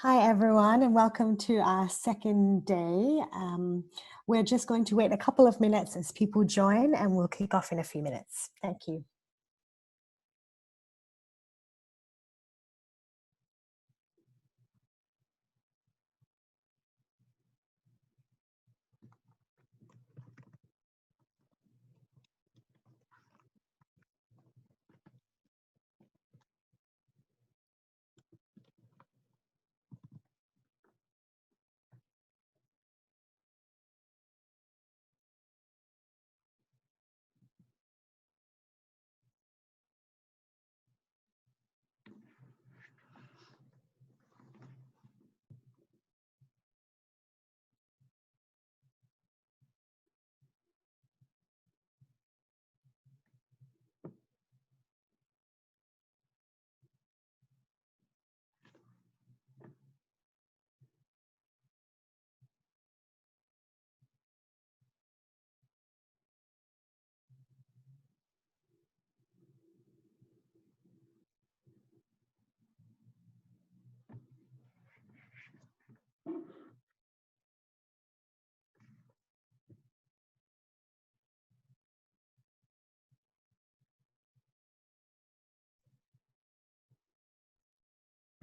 Hi everyone, and welcome to our second day. We're just going to wait a couple of minutes as people join, and we'll kick off in a few minutes. Thank you.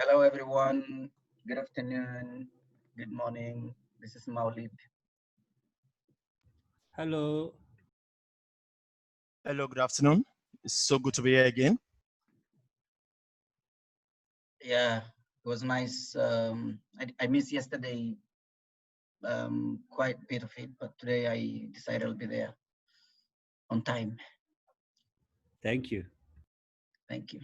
Hello, everyone. Good afternoon. Good morning. This is Maulid. Hello. Hello, good afternoon. It's so good to be here again. Yeah, it was nice. I missed yesterday quite a bit of it, but today I decided I'll be there on time. Thank you. Thank you.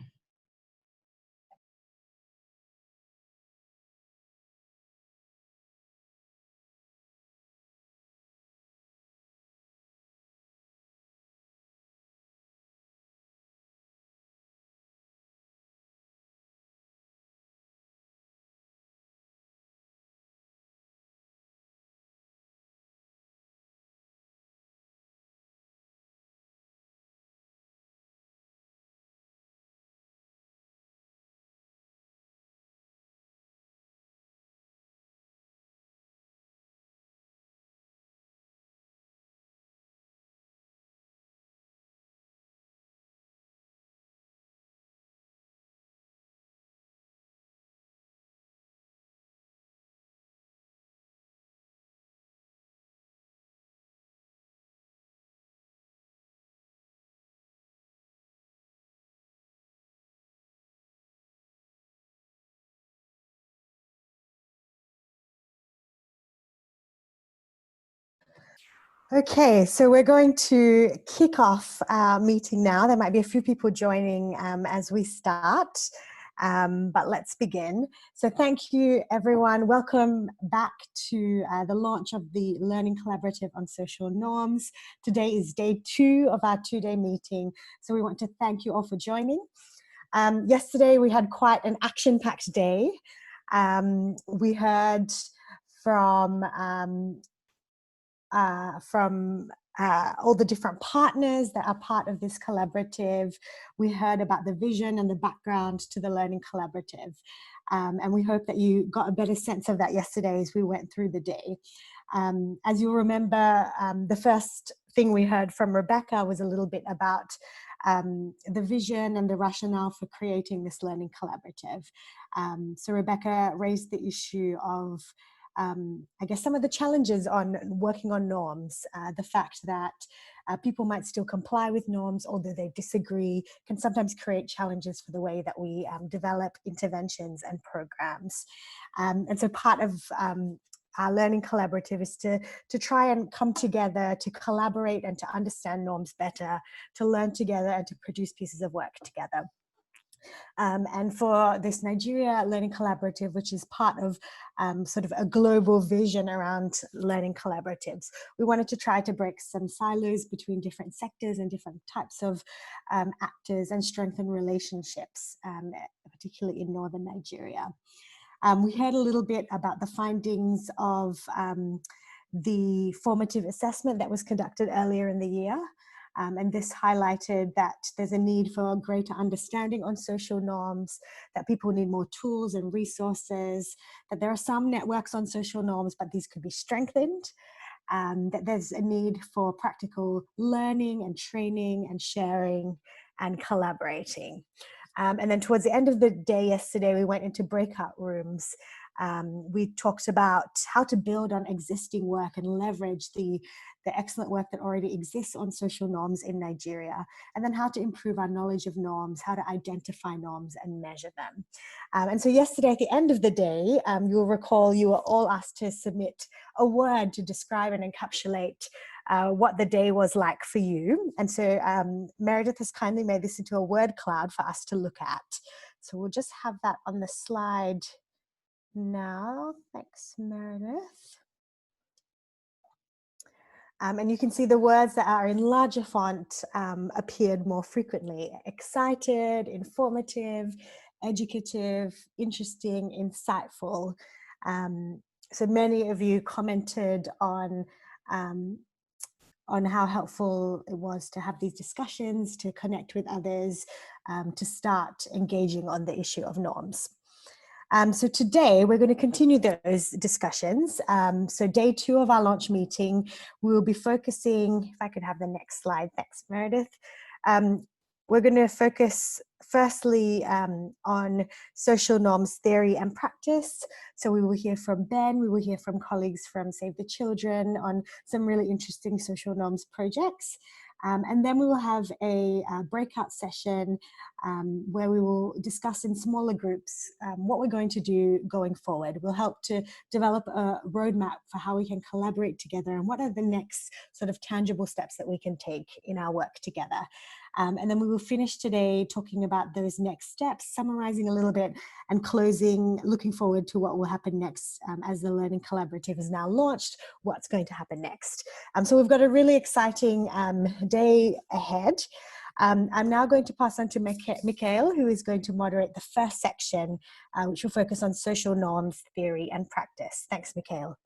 Okay, so we're going to kick off our meeting now. There might be a few people joining as we start, but let's begin. So thank you, everyone. Welcome back to the launch of the Learning Collaborative on Social Norms. Today is day 2 of our 2-day meeting, so we want to thank you all for joining. Yesterday, we had quite an action-packed day. We heard from all the different partners that are part of this collaborative. We heard about the vision and the background to the Learning Collaborative. And we hope that you got a better sense of that yesterday as we went through the day. As you'll remember, the first thing we heard from Rebecca was a little bit about the vision and the rationale for creating this Learning Collaborative. So Rebecca raised the issue of I guess some of the challenges on working on norms, the fact that people might still comply with norms, although they disagree, can sometimes create challenges for the way that we develop interventions and programs. And so part of our Learning Collaborative is to try and come together, to collaborate and to understand norms better, to learn together and to produce pieces of work together. And for this Nigeria Learning Collaborative, which is part of sort of a global vision around learning collaboratives, we wanted to try to break some silos between different sectors and different types of actors and strengthen relationships, particularly in northern Nigeria. We heard a little bit about the findings of the formative assessment that was conducted earlier in the year. And this highlighted that there's a need for greater understanding on social norms, that people need more tools and resources, that there are some networks on social norms, but these could be strengthened, that there's a need for practical learning and training and sharing and collaborating. And then towards the end of the day yesterday, we went into breakout rooms. We talked about how to build on existing work and leverage the excellent work that already exists on social norms in Nigeria, and then how to improve our knowledge of norms, how to identify norms and measure them. And so yesterday at the end of the day, you'll recall you were all asked to submit a word to describe and encapsulate what the day was like for you. And so Meredith has kindly made this into a word cloud for us to look at. So we'll just have that on the slide now. Thanks, Meredith. And you can see the words that are in larger font appeared more frequently: excited, informative, educative, interesting, insightful. So many of you commented on how helpful it was to have these discussions, to connect with others, to start engaging on the issue of norms. So today we're going to continue those discussions. So day 2 of our launch meeting, we will be focusing, if I could have the next slide, thanks Meredith. We're going to focus firstly on social norms theory and practice. So we will hear from Ben, we will hear from colleagues from Save the Children on some really interesting social norms projects. And then we will have a breakout session where we will discuss in smaller groups what we're going to do going forward. We'll help to develop a roadmap for how we can collaborate together and what are the next sort of tangible steps that we can take in our work together. And then we will finish today talking about those next steps, summarizing a little bit and closing, looking forward to what will happen next as the Learning Collaborative is now launched, what's going to happen next. So we've got a really exciting day ahead. I'm now going to pass on to Mikhail, who is going to moderate the first section, which will focus on social norms, theory and practice. Thanks, Mikhail.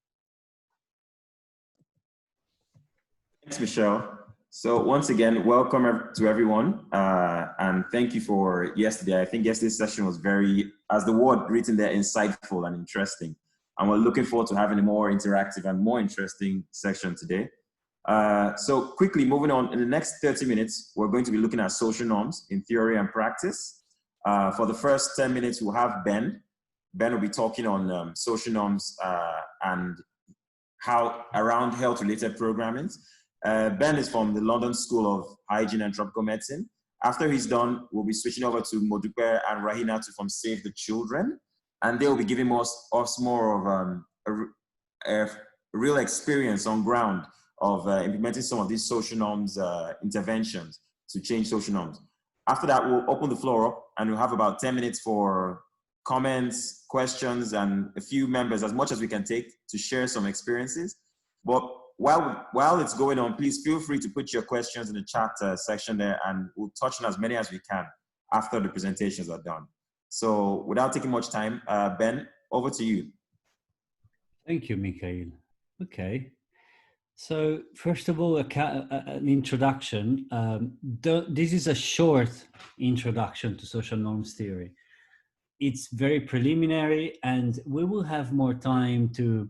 Thanks, Michelle. So once again, welcome to everyone, and thank you for yesterday. I think yesterday's session was very, as the word written there, insightful and interesting. And we're looking forward to having a more interactive and more interesting session today. So quickly moving on, in the next 30 minutes, we're going to be looking at social norms in theory and practice. For the first 10 minutes, we'll have Ben. Ben will be talking on social norms and how around health-related programming. Ben is from the London School of Hygiene and Tropical Medicine. After he's done, we'll be switching over to Modupe and Rahinatu from Save the Children, and they'll be giving us more of a real experience on ground of implementing some of these social norms interventions to change social norms. After that, we'll open the floor up and we'll have about 10 minutes for comments, questions, and a few members, as much as we can take, to share some experiences. But while it's going on, please feel free to put your questions in the chat section there, and we'll touch on as many as we can after the presentations are done. So without taking much time, Ben, over to you. Thank you, Mikhail. Okay. So first of all, an introduction. This is a short introduction to social norms theory. It's very preliminary, and we will have more time to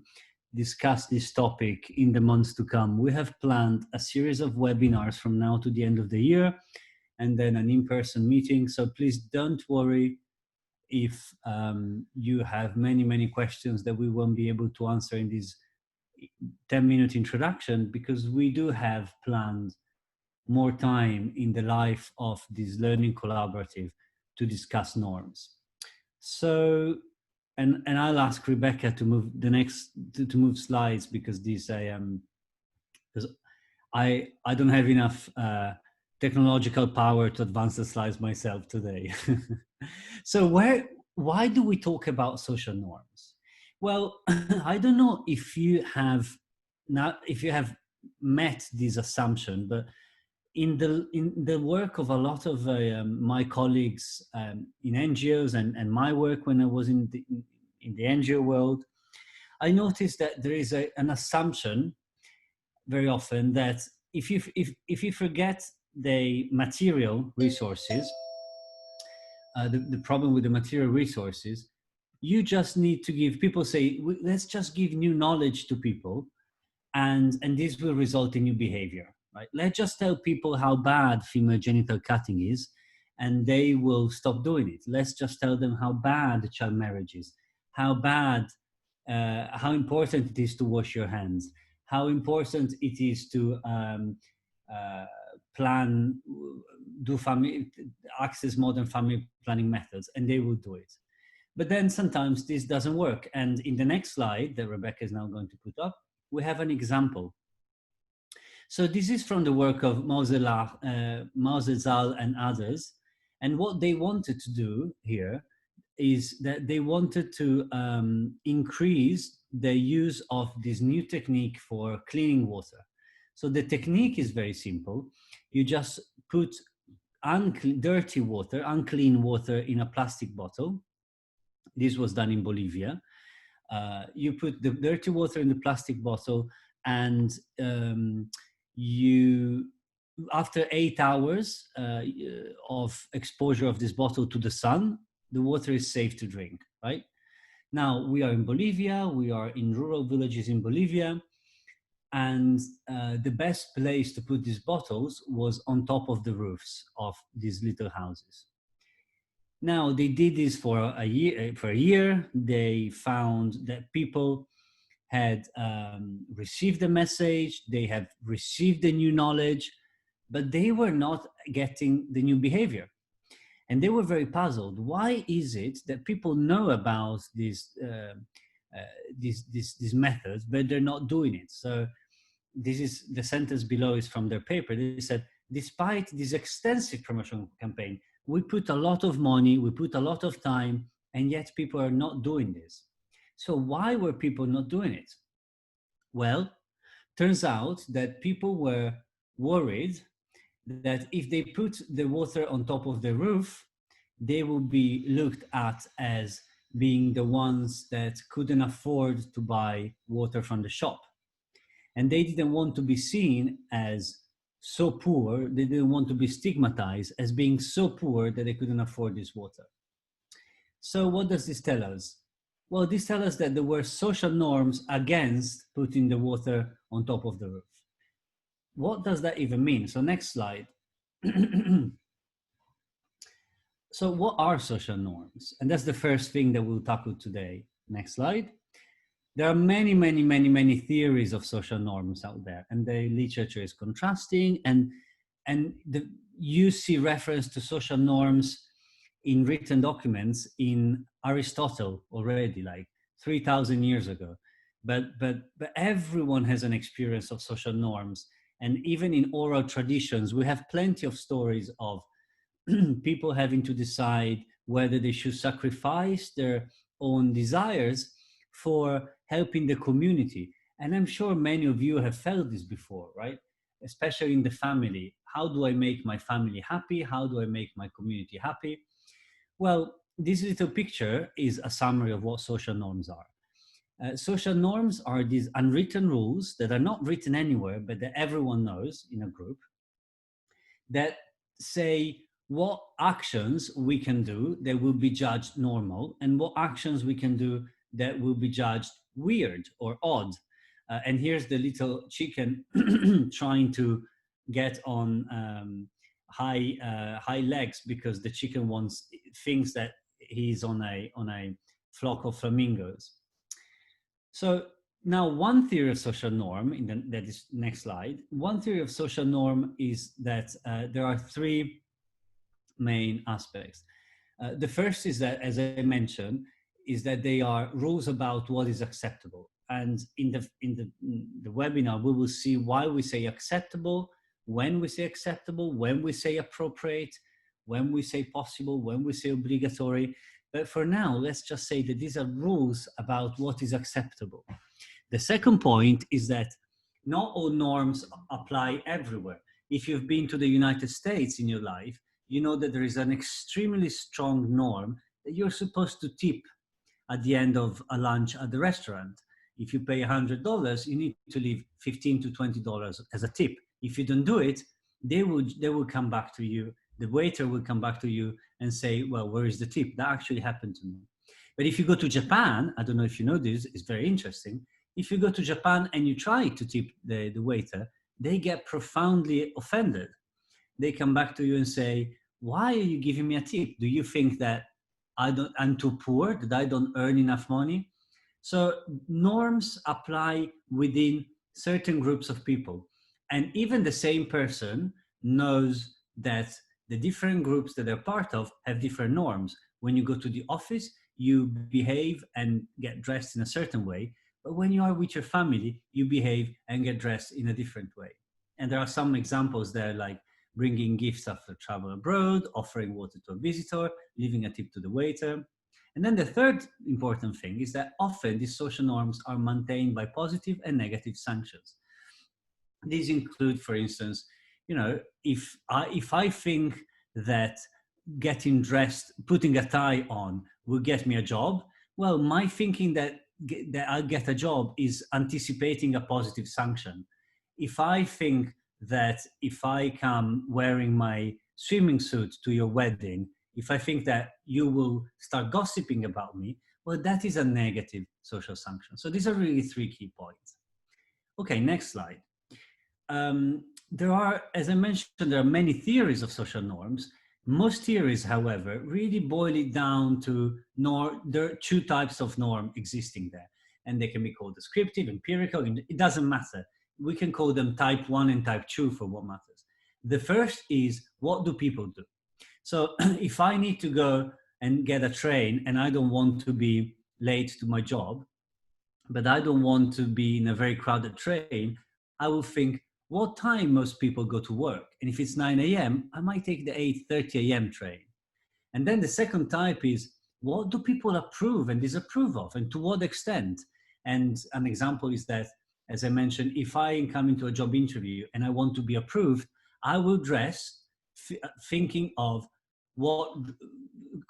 discuss this topic in the months to come. We have planned a series of webinars from now to the end of the year, and then an in-person meeting. So please don't worry if you have many questions that we won't be able to answer in this 10-minute introduction, because we do have planned more time in the life of this learning collaborative to discuss norms. So, and I'll ask Rebecca to move the next to move slides, because this I don't have enough technological power to advance the slides myself today. So why do we talk about social norms? Well, I don't know if you have met this assumption, but in the work of a lot of my colleagues in NGOs and my work when I was in the NGO world, I noticed that there is an assumption very often that if you forget the material resources, the problem with the material resources, you just need to give people say, let's just give new knowledge to people, and this will result in new behavior, right? Let's just tell people how bad female genital cutting is, and they will stop doing it. Let's just tell them how bad child marriage is, how important it is to wash your hands, how important it is to access modern family planning methods, and they will do it. But then sometimes this doesn't work. And in the next slide that Rebecca is now going to put up, we have an example. So this is from the work of Mao Zedong and others. And what they wanted to do here is that they wanted to increase the use of this new technique for cleaning water. So the technique is very simple. You just put dirty water, unclean water in a plastic bottle. This was done in Bolivia. You put the dirty water in the plastic bottle, and after 8 hours of exposure of this bottle to the sun, the water is safe to drink, right? Now, we are in Bolivia, we are in rural villages in Bolivia, and the best place to put these bottles was on top of the roofs of these little houses. Now, they did this for a year. They found that people had received the message, they have received the new knowledge, but they were not getting the new behavior. And they were very puzzled. Why is it that people know about these methods, but they're not doing it? So this is the sentence below is from their paper. They said, despite this extensive promotional campaign, we put a lot of money, we put a lot of time, and yet people are not doing this. So why were people not doing it? Well, turns out that people were worried that if they put the water on top of the roof, they will be looked at as being the ones that couldn't afford to buy water from the shop. And they didn't want to be seen as so poor, they didn't want to be stigmatized as being so poor that they couldn't afford this water. So what does this tell us? Well, this tells us that there were social norms against putting the water on top of the roof. What does that even mean? So next slide. So what are social norms? And that's the first thing that we'll tackle today. Next slide. There are many theories of social norms out there, and the literature is contrasting, and you see reference to social norms in written documents in Aristotle already, like 3,000 years ago. But everyone has an experience of social norms. And even in oral traditions, we have plenty of stories of people having to decide whether they should sacrifice their own desires for helping the community. And I'm sure many of you have felt this before, right? Especially in the family. How do I make my family happy? How do I make my community happy? Well, this little picture is a summary of what social norms are. Social norms are these unwritten rules that are not written anywhere, but that everyone knows in a group, that say what actions we can do that will be judged normal, and what actions we can do that will be judged weird or odd. And here's the little chicken trying to get on high legs because the chicken thinks that he's on a flock of flamingos. So now one theory of social norm, that is next slide, one theory of social norm is that there are three main aspects. The first is that, as I mentioned, is that they are rules about what is acceptable. And in the webinar, we will see why we say acceptable, when we say acceptable, when we say appropriate, when we say possible, when we say obligatory. But for now, let's just say that these are rules about what is acceptable. The second point is that not all norms apply everywhere. If you've been to the United States in your life, you know that there is an extremely strong norm that you're supposed to tip at the end of a lunch at the restaurant. If you pay $100, you need to leave $15 to $20 as a tip. If you don't do it, they will come back to you. The waiter will come back to you and say, well, where is the tip? That actually happened to me. But if you go to Japan, I don't know if you know this, it's very interesting. If you go to Japan and you try to tip the waiter, they get profoundly offended. They come back to you and say, why are you giving me a tip? Do you think that I'm too poor, that I don't earn enough money? So norms apply within certain groups of people. And even the same person knows that the different groups that they're part of have different norms. When you go to the office, you behave and get dressed in a certain way. But when you are with your family, you behave and get dressed in a different way. And there are some examples there, like bringing gifts after travel abroad, offering water to a visitor, leaving a tip to the waiter. And then the third important thing is that often these social norms are maintained by positive and negative sanctions. These include, for instance, you know, if I think that getting dressed, putting a tie on will get me a job, well, my thinking that I'll get a job is anticipating a positive sanction. If I think that if I come wearing my swimming suit to your wedding, if I think that you will start gossiping about me, well, that is a negative social sanction. So these are really three key points. Okay, next slide. There are, as I mentioned, there are many theories of social norms. Most theories, however, really boil it down to there are two types of norm existing there, and they can be called descriptive, empirical, and it doesn't matter. We can call them type 1 and type 2 for what matters. The first is, what do people do? So if I need to go and get a train and I don't want to be late to my job, but I don't want to be in a very crowded train, I will think, what time most people go to work? And if it's 9 a.m., I might take the 8:30 a.m. train. And then the second type is, what do people approve and disapprove of, and to what extent? And an example is that, as I mentioned, if I am coming to a job interview and I want to be approved, I will dress thinking of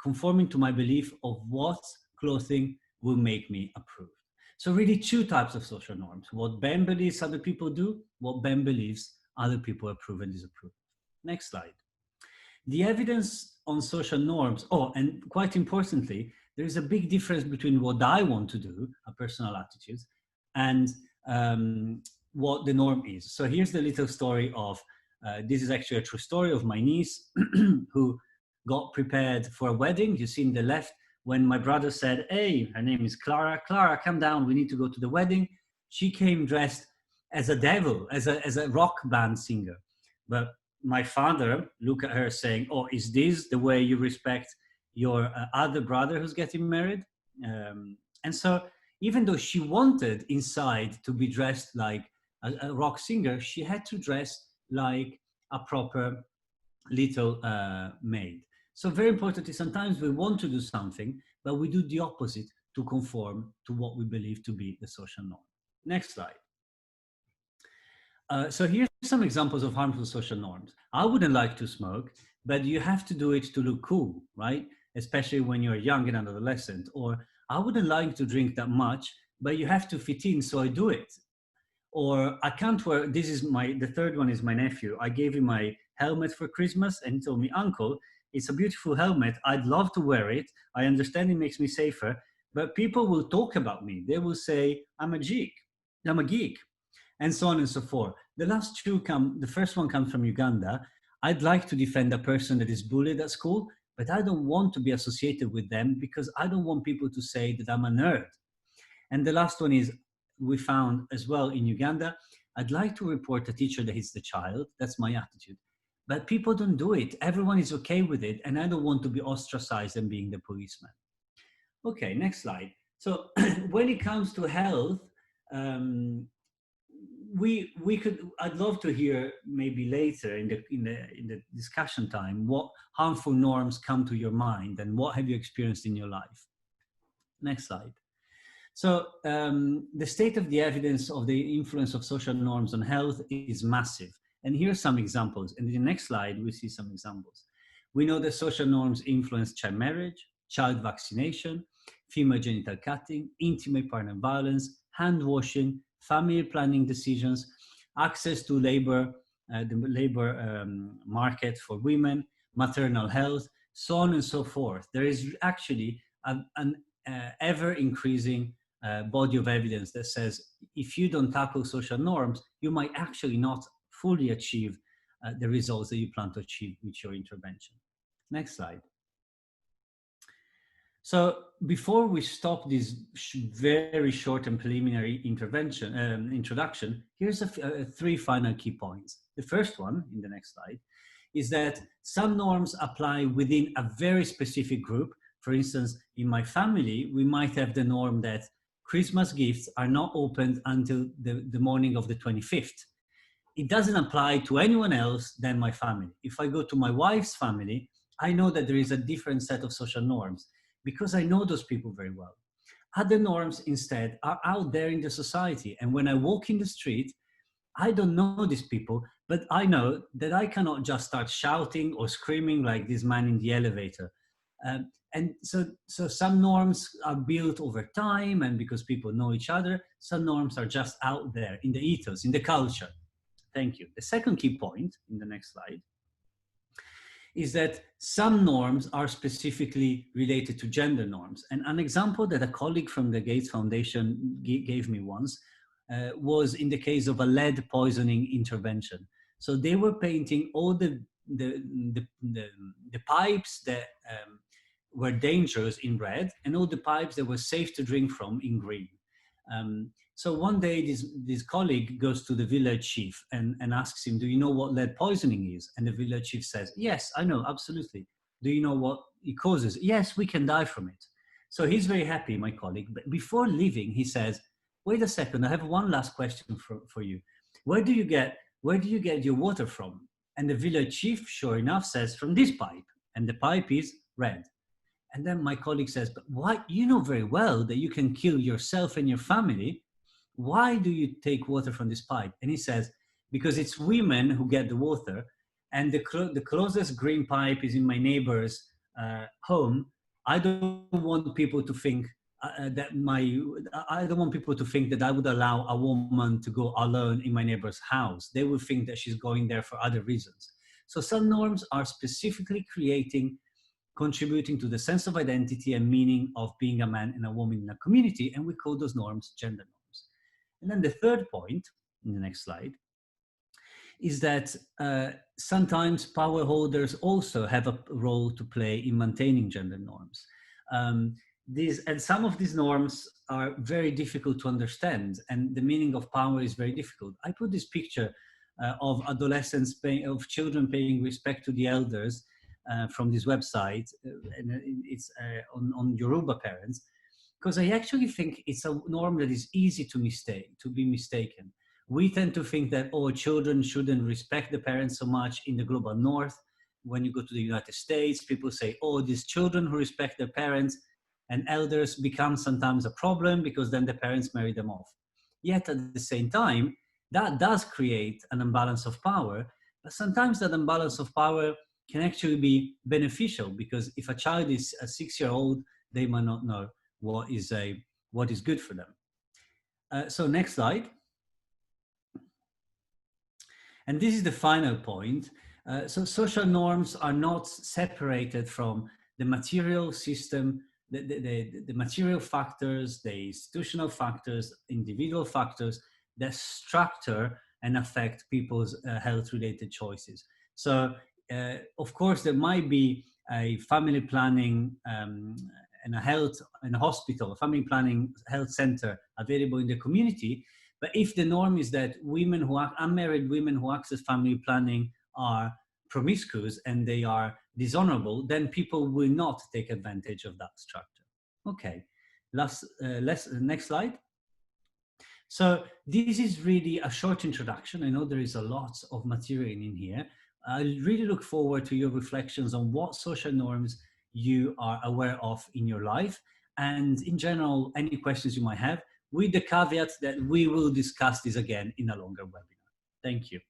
conforming to my belief of what clothing will make me approved. So really two types of social norms: what Ben believes other people do, what Ben believes other people approve and disapprove. Next slide. The evidence on social norms, and quite importantly, there is a big difference between what I want to do, a personal attitude, and what the norm is. So here's the little story of, this is actually a true story of my niece who got prepared for a wedding. You see in the left, when my brother said, hey, her name is Clara, Clara, come down, we need to go to the wedding. She came dressed as a devil, as a rock band singer. But my father looked at her saying, oh, is this the way you respect your other brother who's getting married? And so even though she wanted inside to be dressed like a rock singer, she had to dress like a proper little maid. So very importantly, sometimes we want to do something, but we do the opposite to conform to what we believe to be the social norm. Next slide. So here's some examples of harmful social norms. I wouldn't like to smoke, but you have to do it to look cool, right? Especially when you're young and an adolescent. Or I wouldn't like to drink that much, but you have to fit in, so I do it. Or I can't wear, the third one is my nephew. I gave him my helmet for Christmas and he told me, Uncle, it's a beautiful helmet. I'd love to wear it. I understand it makes me safer, but people will talk about me. They will say, I'm a geek, and so on and so forth. The last two the first one comes from Uganda. I'd like to defend a person that is bullied at school, but I don't want to be associated with them because I don't want people to say that I'm a nerd. And the last one is, we found as well in Uganda, I'd like to report a teacher that hits the child. That's my attitude. But people don't do it. Everyone is okay with it. And I don't want to be ostracized and being the policeman. Okay, next slide. So when it comes to health, I'd love to hear maybe later in the discussion time, what harmful norms come to your mind and what have you experienced in your life? Next slide. So the state of the evidence of the influence of social norms on health is massive. And here are some examples. And in the next slide, we see some examples. We know that social norms influence child marriage, child vaccination, female genital cutting, intimate partner violence, hand washing, family planning decisions, access to labor the labor market for women, maternal health, so on and so forth. There is actually an ever-increasing body of evidence that says if you don't tackle social norms, you might actually not fully achieve the results that you plan to achieve with your intervention. Next slide. So before we stop this very short and preliminary introduction, here's three final key points. The first one, in the next slide, is that some norms apply within a very specific group. For instance, in my family, we might have the norm that Christmas gifts are not opened until the morning of the 25th. It doesn't apply to anyone else than my family. If I go to my wife's family, I know that there is a different set of social norms because I know those people very well. Other norms instead are out there in the society. And when I walk in the street, I don't know these people, but I know that I cannot just start shouting or screaming like this man in the elevator. And so some norms are built over time and because people know each other, some norms are just out there in the ethos, in the culture. Thank you. The second key point in the next slide is that some norms are specifically related to gender norms. And an example that a colleague from the Gates Foundation gave me once was in the case of a lead poisoning intervention. So they were painting all the pipes that were dangerous in red and all the pipes that were safe to drink from in green. So one day this colleague goes to the village chief and asks him, do you know what lead poisoning is? And the village chief says, yes, I know, absolutely. Do you know what it causes? Yes, we can die from it. So he's very happy, my colleague. But before leaving, he says, wait a second, I have one last question for you. Where do you get your water from? And the village chief, sure enough, says, from this pipe. And the pipe is red. And then my colleague says, but why? You know very well that you can kill yourself and your family. Why do you take water from this pipe? And he says, because it's women who get the water, and the closest green pipe is in my neighbor's home. I don't want people to think I don't want people to think that I would allow a woman to go alone in my neighbor's house. They would think that she's going there for other reasons. So some norms are specifically contributing to the sense of identity and meaning of being a man and a woman in a community, and we call those norms gender norms. And then the third point, in the next slide, is that sometimes power holders also have a role to play in maintaining gender norms. And some of these norms are very difficult to understand, and the meaning of power is very difficult. I put this picture of adolescents, of children paying respect to the elders from this website, and it's on Yoruba parents, because I actually think it's a norm that is easy to be mistaken. We tend to think that, oh, children shouldn't respect the parents so much in the global north. When you go to the United States, people say, oh, these children who respect their parents and elders become sometimes a problem because then the parents marry them off. Yet at the same time, that does create an imbalance of power, but sometimes that imbalance of power can actually be beneficial, because if a child is a 6-year-old, they might not know what is good for them. So next slide. And this is the final point. So social norms are not separated from the material system, the material factors, the institutional factors, individual factors that structure and affect people's health-related choices. So, of course, there might be a family planning and a hospital, a family planning health center available in the community. But if the norm is that unmarried women who access family planning are promiscuous and they are dishonorable, then people will not take advantage of that structure. Okay, next slide. So this is really a short introduction. I know there is a lot of material in here. I really look forward to your reflections on what social norms you are aware of in your life, and in general, any questions you might have, with the caveat that we will discuss this again in a longer webinar. Thank you.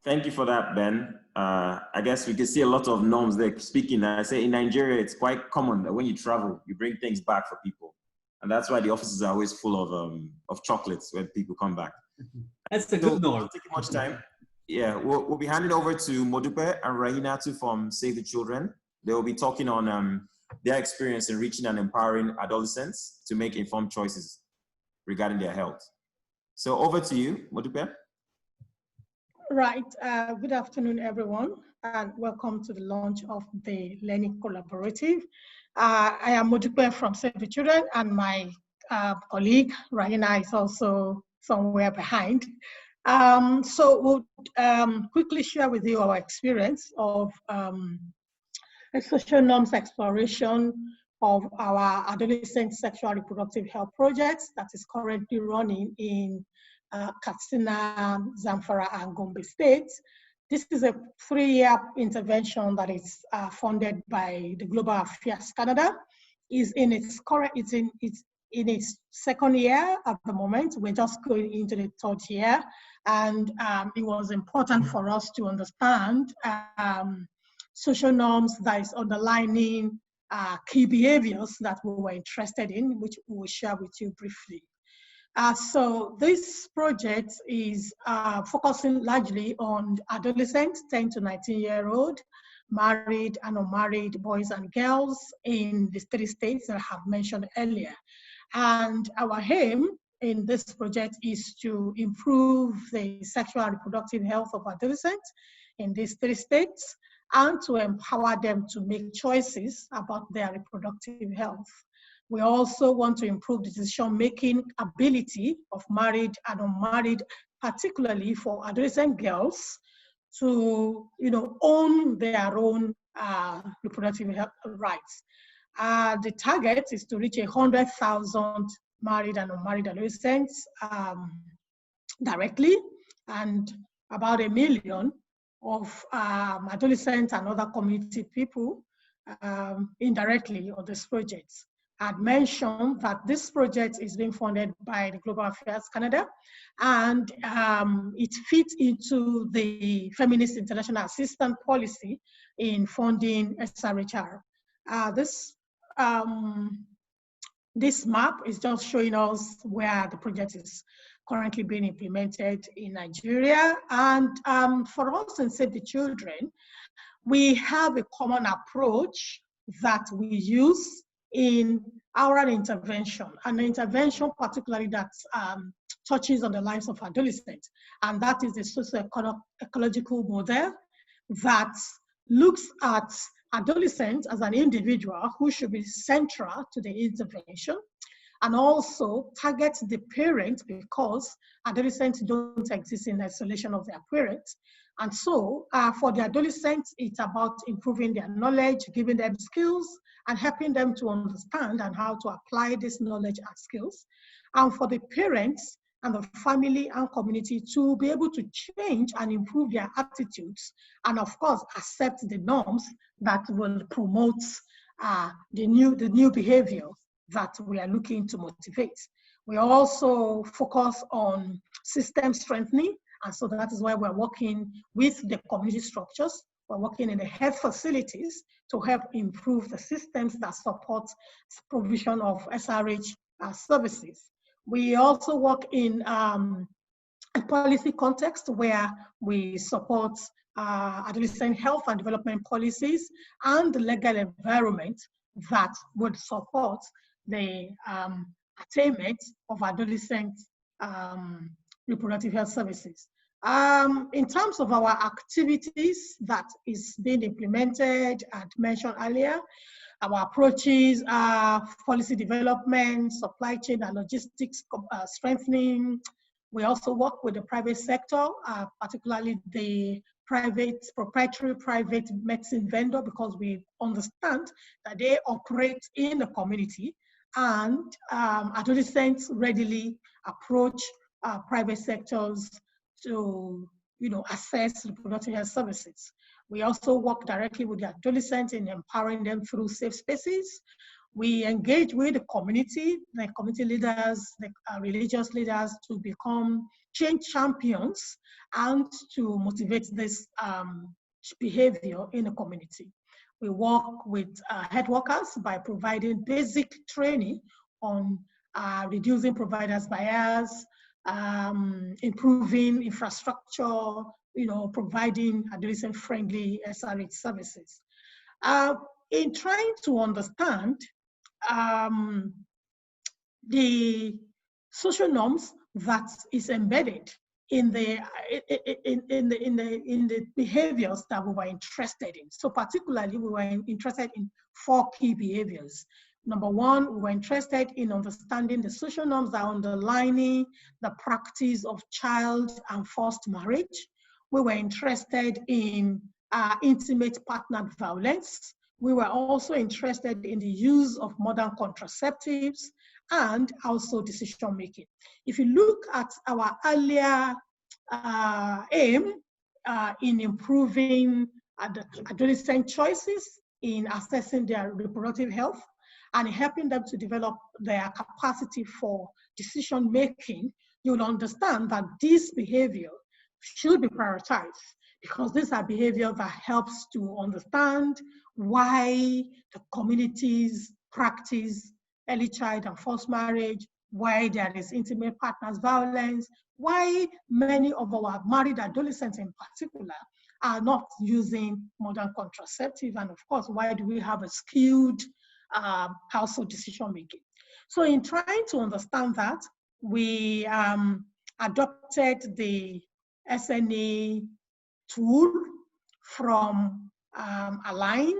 Thank you for that, Ben. I guess we can see a lot of norms there. Speaking, I say in Nigeria, it's quite common that when you travel, you bring things back for people. And that's why the offices are always full of chocolates when people come back. That's a So good norm. not taking much time. Yeah, we'll be handing over to Modupe and Rainatu from Save the Children. They will be talking on their experience in reaching and empowering adolescents to make informed choices regarding their health. So over to you, Modupe. Right. Good afternoon, everyone, and welcome to the launch of the Learning Collaborative. I am Modupe from Save the Children, and my colleague, Raina, is also somewhere behind. So we'll quickly share with you our experience of a social norms exploration of our adolescent sexual reproductive health projects that is currently running in Katsina, Zamfara, and Gombe states. This is a 3-year intervention that is funded by the Global Affairs Canada. It's in its second year at the moment. We're just going into the 3rd year, and it was important for us to understand social norms that is underlining key behaviors that we were interested in, which we will share with you briefly. So this project is focusing largely on adolescents, 10 to 19-year-old, married and unmarried boys and girls in the 3 states that I have mentioned earlier. And our aim in this project is to improve the sexual and reproductive health of adolescents in these 3 states and to empower them to make choices about their reproductive health. We also want to improve the decision-making ability of married and unmarried, particularly for adolescent girls, to own their own reproductive health rights. The target is to reach 100,000 married and unmarried adolescents directly, and about 1 million of adolescents and other community people indirectly on this project. I'd mentioned that this project is being funded by the Global Affairs Canada, and it fits into the Feminist International Assistance Policy in funding SRHR. This map is just showing us where the project is currently being implemented in Nigeria. And for us in Save the Children, we have a common approach that we use in our intervention, an intervention particularly that touches on the lives of adolescents, and that is the socio-ecological model that looks at adolescents as an individual who should be central to the intervention, and also targets the parents because adolescents don't exist in isolation of their parents. And so for the adolescents, it's about improving their knowledge, giving them skills, and helping them to understand and how to apply this knowledge and skills. And for the parents and the family and community to be able to change and improve their attitudes, and of course, accept the norms that will promote the new behavior that we are looking to motivate. We also focus on system strengthening, and so that is why we're working with the community structures. We're working in the health facilities to help improve the systems that support provision of SRH services. We also work in a policy context where we support adolescent health and development policies and the legal environment that would support the attainment of adolescent reproductive health services. In terms of our activities that is being implemented and mentioned earlier, our approaches are policy development, supply chain and logistics strengthening. We also work with the private sector, particularly the proprietary private medicine vendor, because we understand that they operate in the community, and adolescents readily approach private sectors to access reproductive health services. We also work directly with the adolescents in empowering them through safe spaces. We engage with the community leaders, the religious leaders, to become change champions and to motivate this behavior in the community. We work with health workers by providing basic training on reducing providers' bias, improving infrastructure, providing adolescent-friendly SRH services. In trying to understand the social norms that is embedded in the behaviors that we were interested in. So particularly, we were interested in 4 key behaviors. Number 1, we were interested in understanding the social norms that are underlying the practice of child and forced marriage. We were interested in intimate partner violence. We were also interested in the use of modern contraceptives and also decision making. If you look at our earlier aim in improving adolescent choices in assessing their reproductive health and helping them to develop their capacity for decision making, you'll understand that this behavior should be prioritized, because these are behaviors that helps to understand why the communities practice early child and forced marriage, why there is intimate partners violence, why many of our married adolescents in particular are not using modern contraceptive, and of course, why do we have a skewed household decision making. So in trying to understand that, we adopted the SNA tool from Align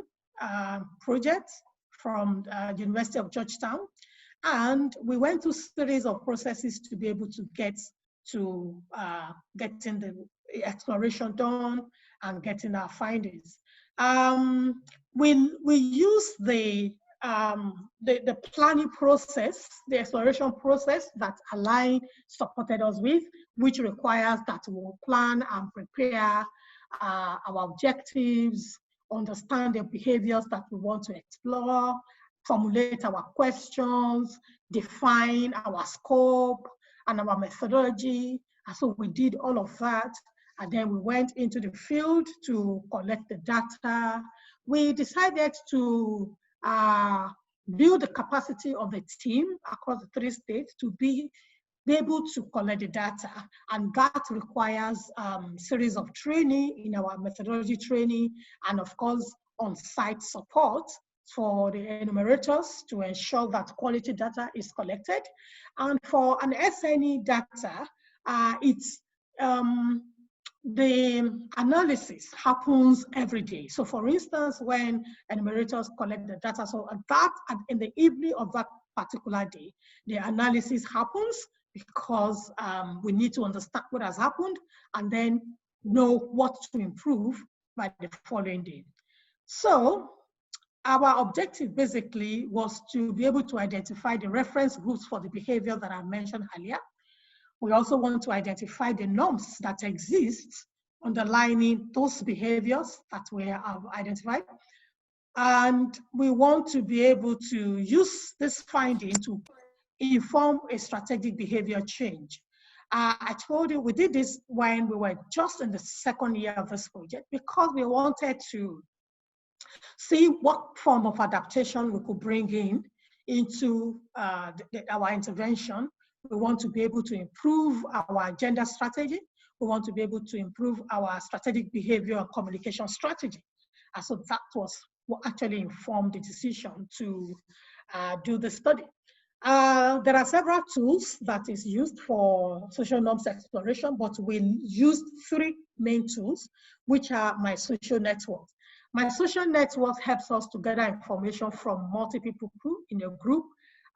project from the University of Georgetown. And we went through a series of processes to be able to getting the exploration done and getting our findings. We use the planning process, the exploration process that Align supported us with, which requires that we'll plan and prepare our objectives, understand the behaviors that we want to explore, formulate our questions, define our scope and our methodology. And so we did all of that. And then we went into the field to collect the data. We decided to build the capacity of the team across the 3 states to be able to collect the data. And that requires a series of training in our methodology training, and of course, on-site support for the enumerators to ensure that quality data is collected. And for an SNE data, the analysis happens every day. So for instance, when enumerators collect the data, so in the evening of that particular day, the analysis happens, because we need to understand what has happened and then know what to improve by the following day. So our objective basically was to be able to identify the reference groups for the behavior that I mentioned earlier. We also want to identify the norms that exist underlying those behaviors that we have identified. And we want to be able to use this finding to inform a strategic behavior change. I told you we did this when we were just in the 2nd year of this project, because we wanted to see what form of adaptation we could bring into our intervention. We want to be able to improve our gender strategy. We want to be able to improve our strategic behavior and communication strategy. And so that was what actually informed the decision to do the study. There are several tools that is used for social norms exploration, but we used 3 main tools, which are My Social Network. My Social Network helps us to gather information from multiple people in a group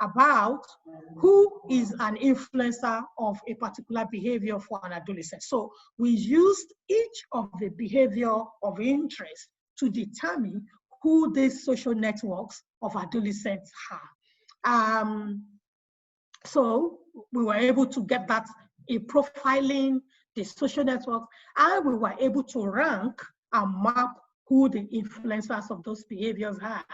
about who is an influencer of a particular behavior for an adolescent. So we used each of the behavior of interest to determine who these social networks of adolescents are. So we were able to get that in profiling the social networks, and we were able to rank and map who the influencers of those behaviors are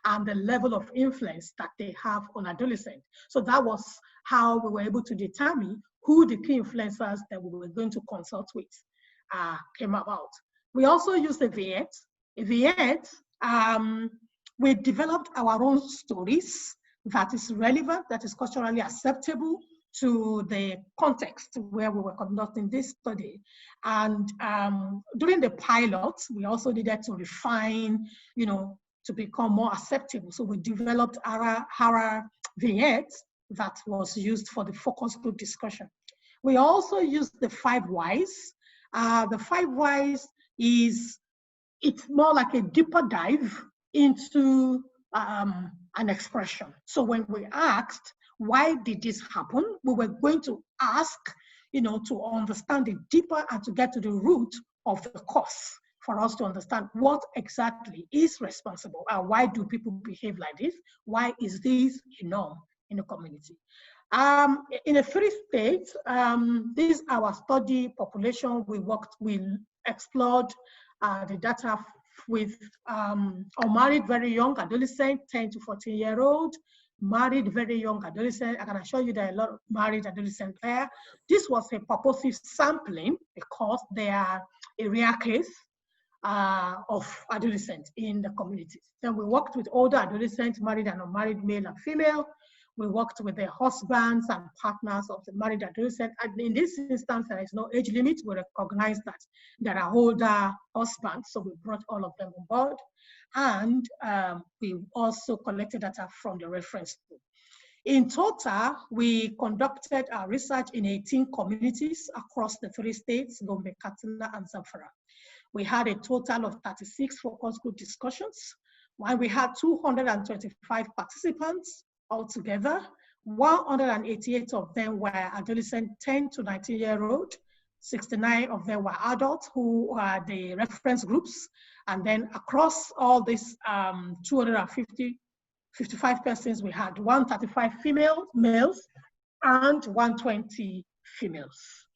and the level of influence that they have on adolescents. So that was how we were able to determine who the key influencers that we were going to consult with came about. We also used the Viet. We developed our own stories that is relevant, that is culturally acceptable to the context where we were conducting this study. And during the pilot, we also needed to refine, to become more acceptable. So we developed HARA vignettes that was used for the focus group discussion. We also used the 5 whys. The 5 whys it's more like a deeper dive into an expression. So when we asked, why did this happen? We were going to ask, to understand it deeper and to get to the root of the cause for us to understand what exactly is responsible and why do people behave like this? Why is this a norm in the community? In the 3 states, this is our study population. We explored the data with unmarried very young adolescent, 10 to 14-year-old, married very young adolescent. I can assure you there are a lot of married adolescents there. This was a purposive sampling because they are a rare case of adolescents in the communities. Then we worked with older adolescents, married and unmarried, male and female. We worked with the husbands and partners of the married adolescent. And in this instance, there is no age limit. We recognize that there are older husbands, so we brought all of them on board. And we also collected data from the reference group. In total, we conducted our research in 18 communities across the 3 states, Gombe, Katsina, and Zamfara. We had a total of 36 focus group discussions, while we had 225 participants altogether. 188 of them were adolescent 10 to 19-year-old. 69 of them were adults who are the reference groups. And then across all these 55 persons, we had 135 males and 120 females.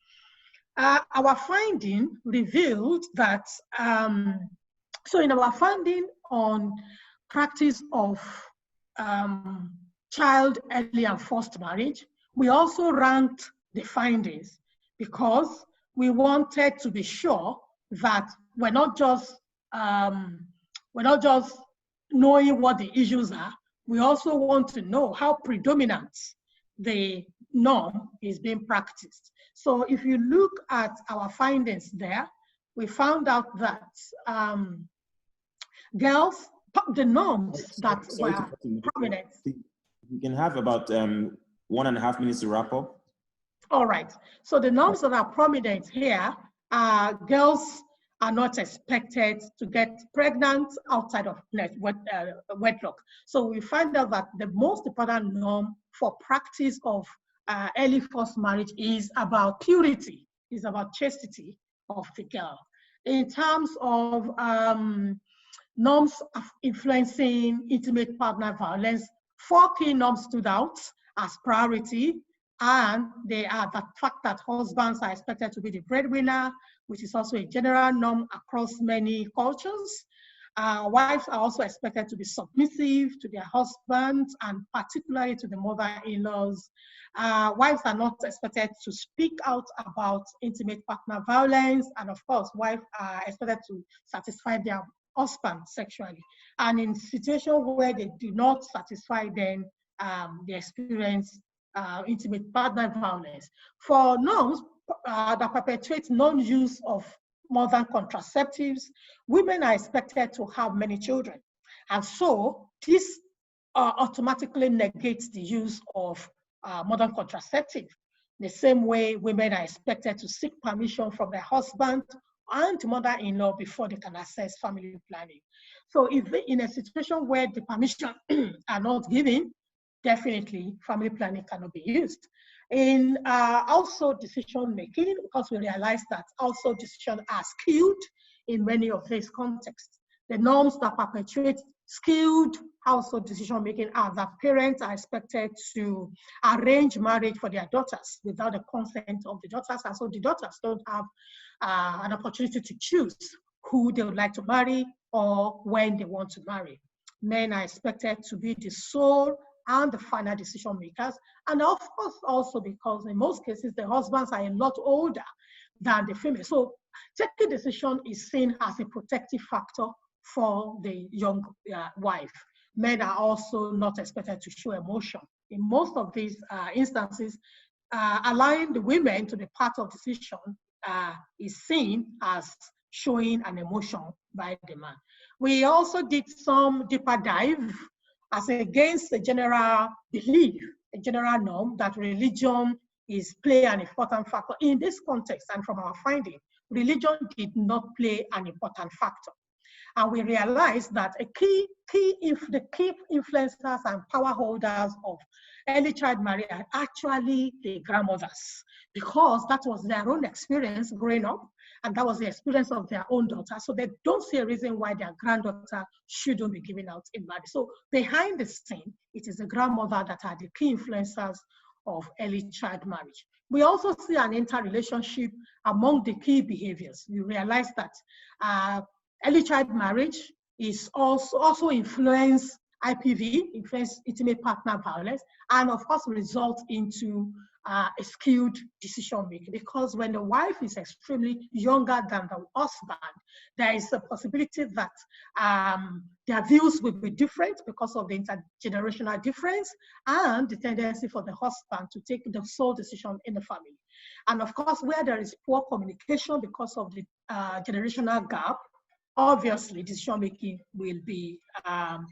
Our finding revealed that, so in our finding on practice of child early and forced marriage, we also ranked the findings because we wanted to be sure that we're not just knowing what the issues are. We also want to know how predominant the norm is being practiced. So if you look at our findings there, we found out that girls, the norms that were prominent. We can have about 1.5 minutes to wrap up. All right. So the norms that are prominent here are girls are not expected to get pregnant outside of wedlock. So we find out that the most important norm for practice of early forced marriage is about purity, is about chastity of the girl. In terms of norms of influencing intimate partner violence, 4 key norms stood out as priority, and they are the fact that husbands are expected to be the breadwinner, which is also a general norm across many cultures. Wives are also expected to be submissive to their husbands and particularly to the mother-in-laws. Wives are not expected to speak out about intimate partner violence, and of course, wives are expected to satisfy their husband sexually. And in situations where they do not satisfy them, they experience intimate partner violence. For norms that perpetuate non-use of modern contraceptives, women are expected to have many children. And so this automatically negates the use of modern contraceptive. The same way women are expected to seek permission from their husband and mother-in-law before they can access family planning. So if in a situation where the permission are not given, definitely family planning cannot be used. In also decision making, because we realize that also decisions are skewed in many of these contexts. The norms that perpetuate skewed household decision making are that parents are expected to arrange marriage for their daughters without the consent of the daughters, and so the daughters don't have an opportunity to choose who they would like to marry or when they want to marry. Men are expected to be the sole and the final decision makers, and of course also because in most cases the husbands are a lot older than the female. So taking decision is seen as a protective factor for the young wife. Men are also not expected to show emotion. In most of these instances, allowing the women to be part of decision is seen as showing an emotion by the man. We also did some deeper dive as against the general belief, a general norm that religion is play an important factor. In this context, and from our finding, religion did not play an important factor. And we realized that the key influencers and power holders of early child marriage are actually the grandmothers, because that was their own experience growing up, and that was the experience of their own daughter. So they don't see a reason why their granddaughter shouldn't be given out in marriage. So behind the scene, it is the grandmother that are the key influencers of early child marriage. We also see an interrelationship among the key behaviors. We realize that early child marriage is also influence IPV, influence intimate partner violence, and of course result into a skewed decision making. Because when the wife is extremely younger than the husband, there is a possibility that their views will be different because of the intergenerational difference and the tendency for the husband to take the sole decision in the family. And of course, where there is poor communication because of the generational gap, obviously decision making will be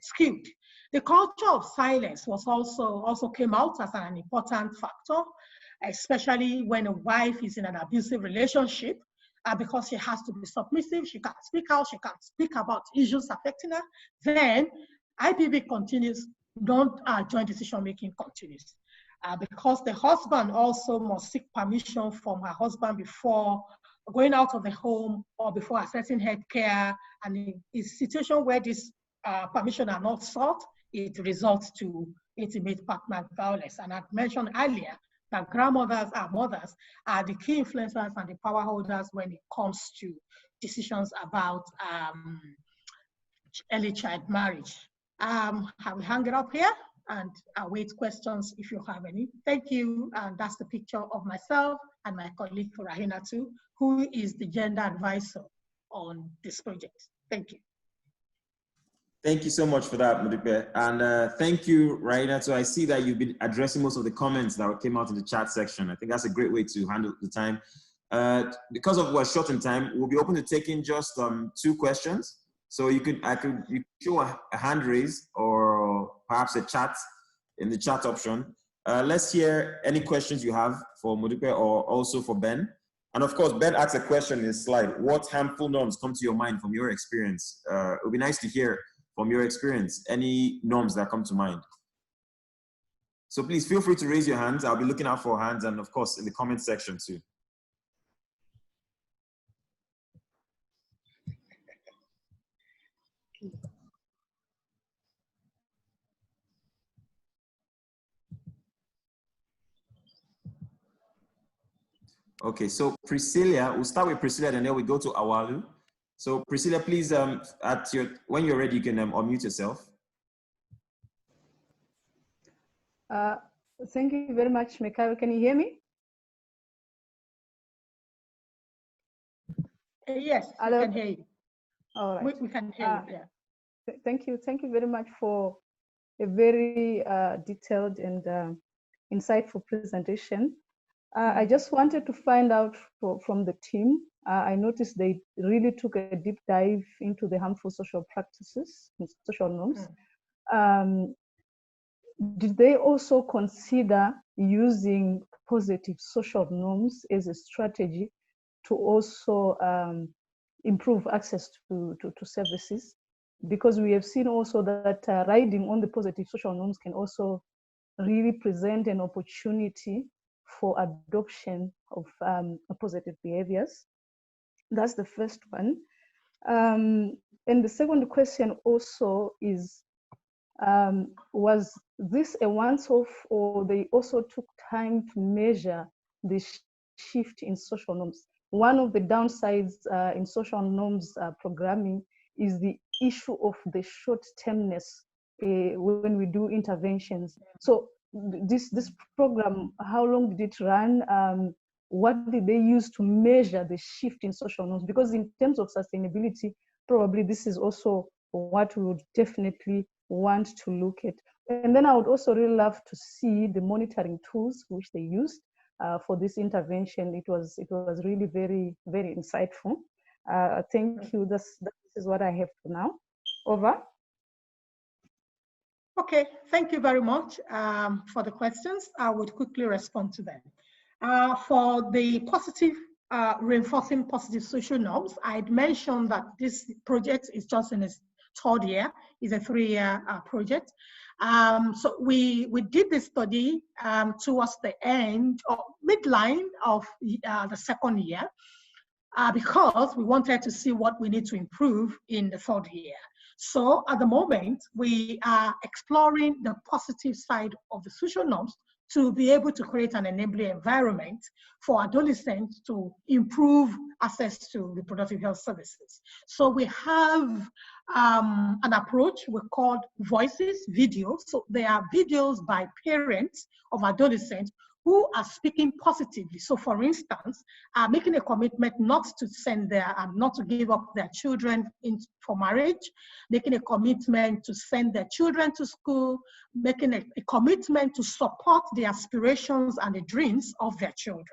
skewed. The culture of silence was also came out as an important factor, especially when a wife is in an abusive relationship, because she has to be submissive, she can't speak out, she can't speak about issues affecting her. Then IPV continues, joint decision making continues. Because the husband also must seek permission from her husband before going out of the home or before accessing health care. And in a situation where this permission are not sought, it results to intimate partner violence. And I mentioned earlier that grandmothers and mothers are the key influencers and the power holders when it comes to decisions about early child marriage. I will hang it up here and await questions if you have any. Thank you. And that's the picture of myself and my colleague Rahinatu, who is the gender advisor on this project. Thank you. Thank you so much for that, Modipe. And thank you, Rahinatu. So I see that you've been addressing most of the comments that came out in the chat section. I think that's a great way to handle the time. Because of we're short in time, we'll be open to taking just 2 questions. So you could show a hand raise or perhaps a chat in the chat option. Let's hear any questions you have for Modipe or also for Ben. And of course, Ben asked a question in his slide. What harmful norms come to your mind from your experience? It would be nice to hear from your experience, any norms that come to mind. So please feel free to raise your hands. I'll be looking out for hands and of course in the comment section too. Okay, so Priscilla, we'll start with Priscilla and then we go to Awalu. So Priscilla, please, when you're ready, you can unmute yourself. Thank you very much, Mikhail. Can you hear me? Yes, I can hear you. All right. We can hear you, yeah. Thank you. Thank you very much for a very detailed and insightful presentation. I just wanted to find out from the team. I noticed they really took a deep dive into the harmful social practices and social norms. Did they also consider using positive social norms as a strategy to also improve access to services? Because we have seen also that riding on the positive social norms can also really present an opportunity for adoption of positive behaviors. That's the first one. And the second question also is, was this a once-off, or they also took time to measure the shift in social norms? One of the downsides in social norms programming is the issue of the short-termness when we do interventions. So this program, how long did it run? What did they use to measure the shift in social norms? Because in terms of sustainability, probably this is also what we would definitely want to look at. And then I would also really love to see the monitoring tools which they used. for this intervention. It was really very, very insightful. Thank you. This is what I have for now. Over. Okay, thank you very much for the questions. I would quickly respond to them. For the positive, reinforcing positive social norms, I'd mentioned that this project is just in its third year. It's a 3-year project. So we did this study towards the end or midline of the second year because we wanted to see what we need to improve in the third year. So at the moment, we are exploring the positive side of the social norms to be able to create an enabling environment for adolescents to improve access to reproductive health services. So we have an approach we call voices, videos. So there are videos by parents of adolescents who are speaking positively. So for instance, making a commitment not to send their, not to give up their children for marriage, making a commitment to send their children to school, making a commitment to support the aspirations and the dreams of their children.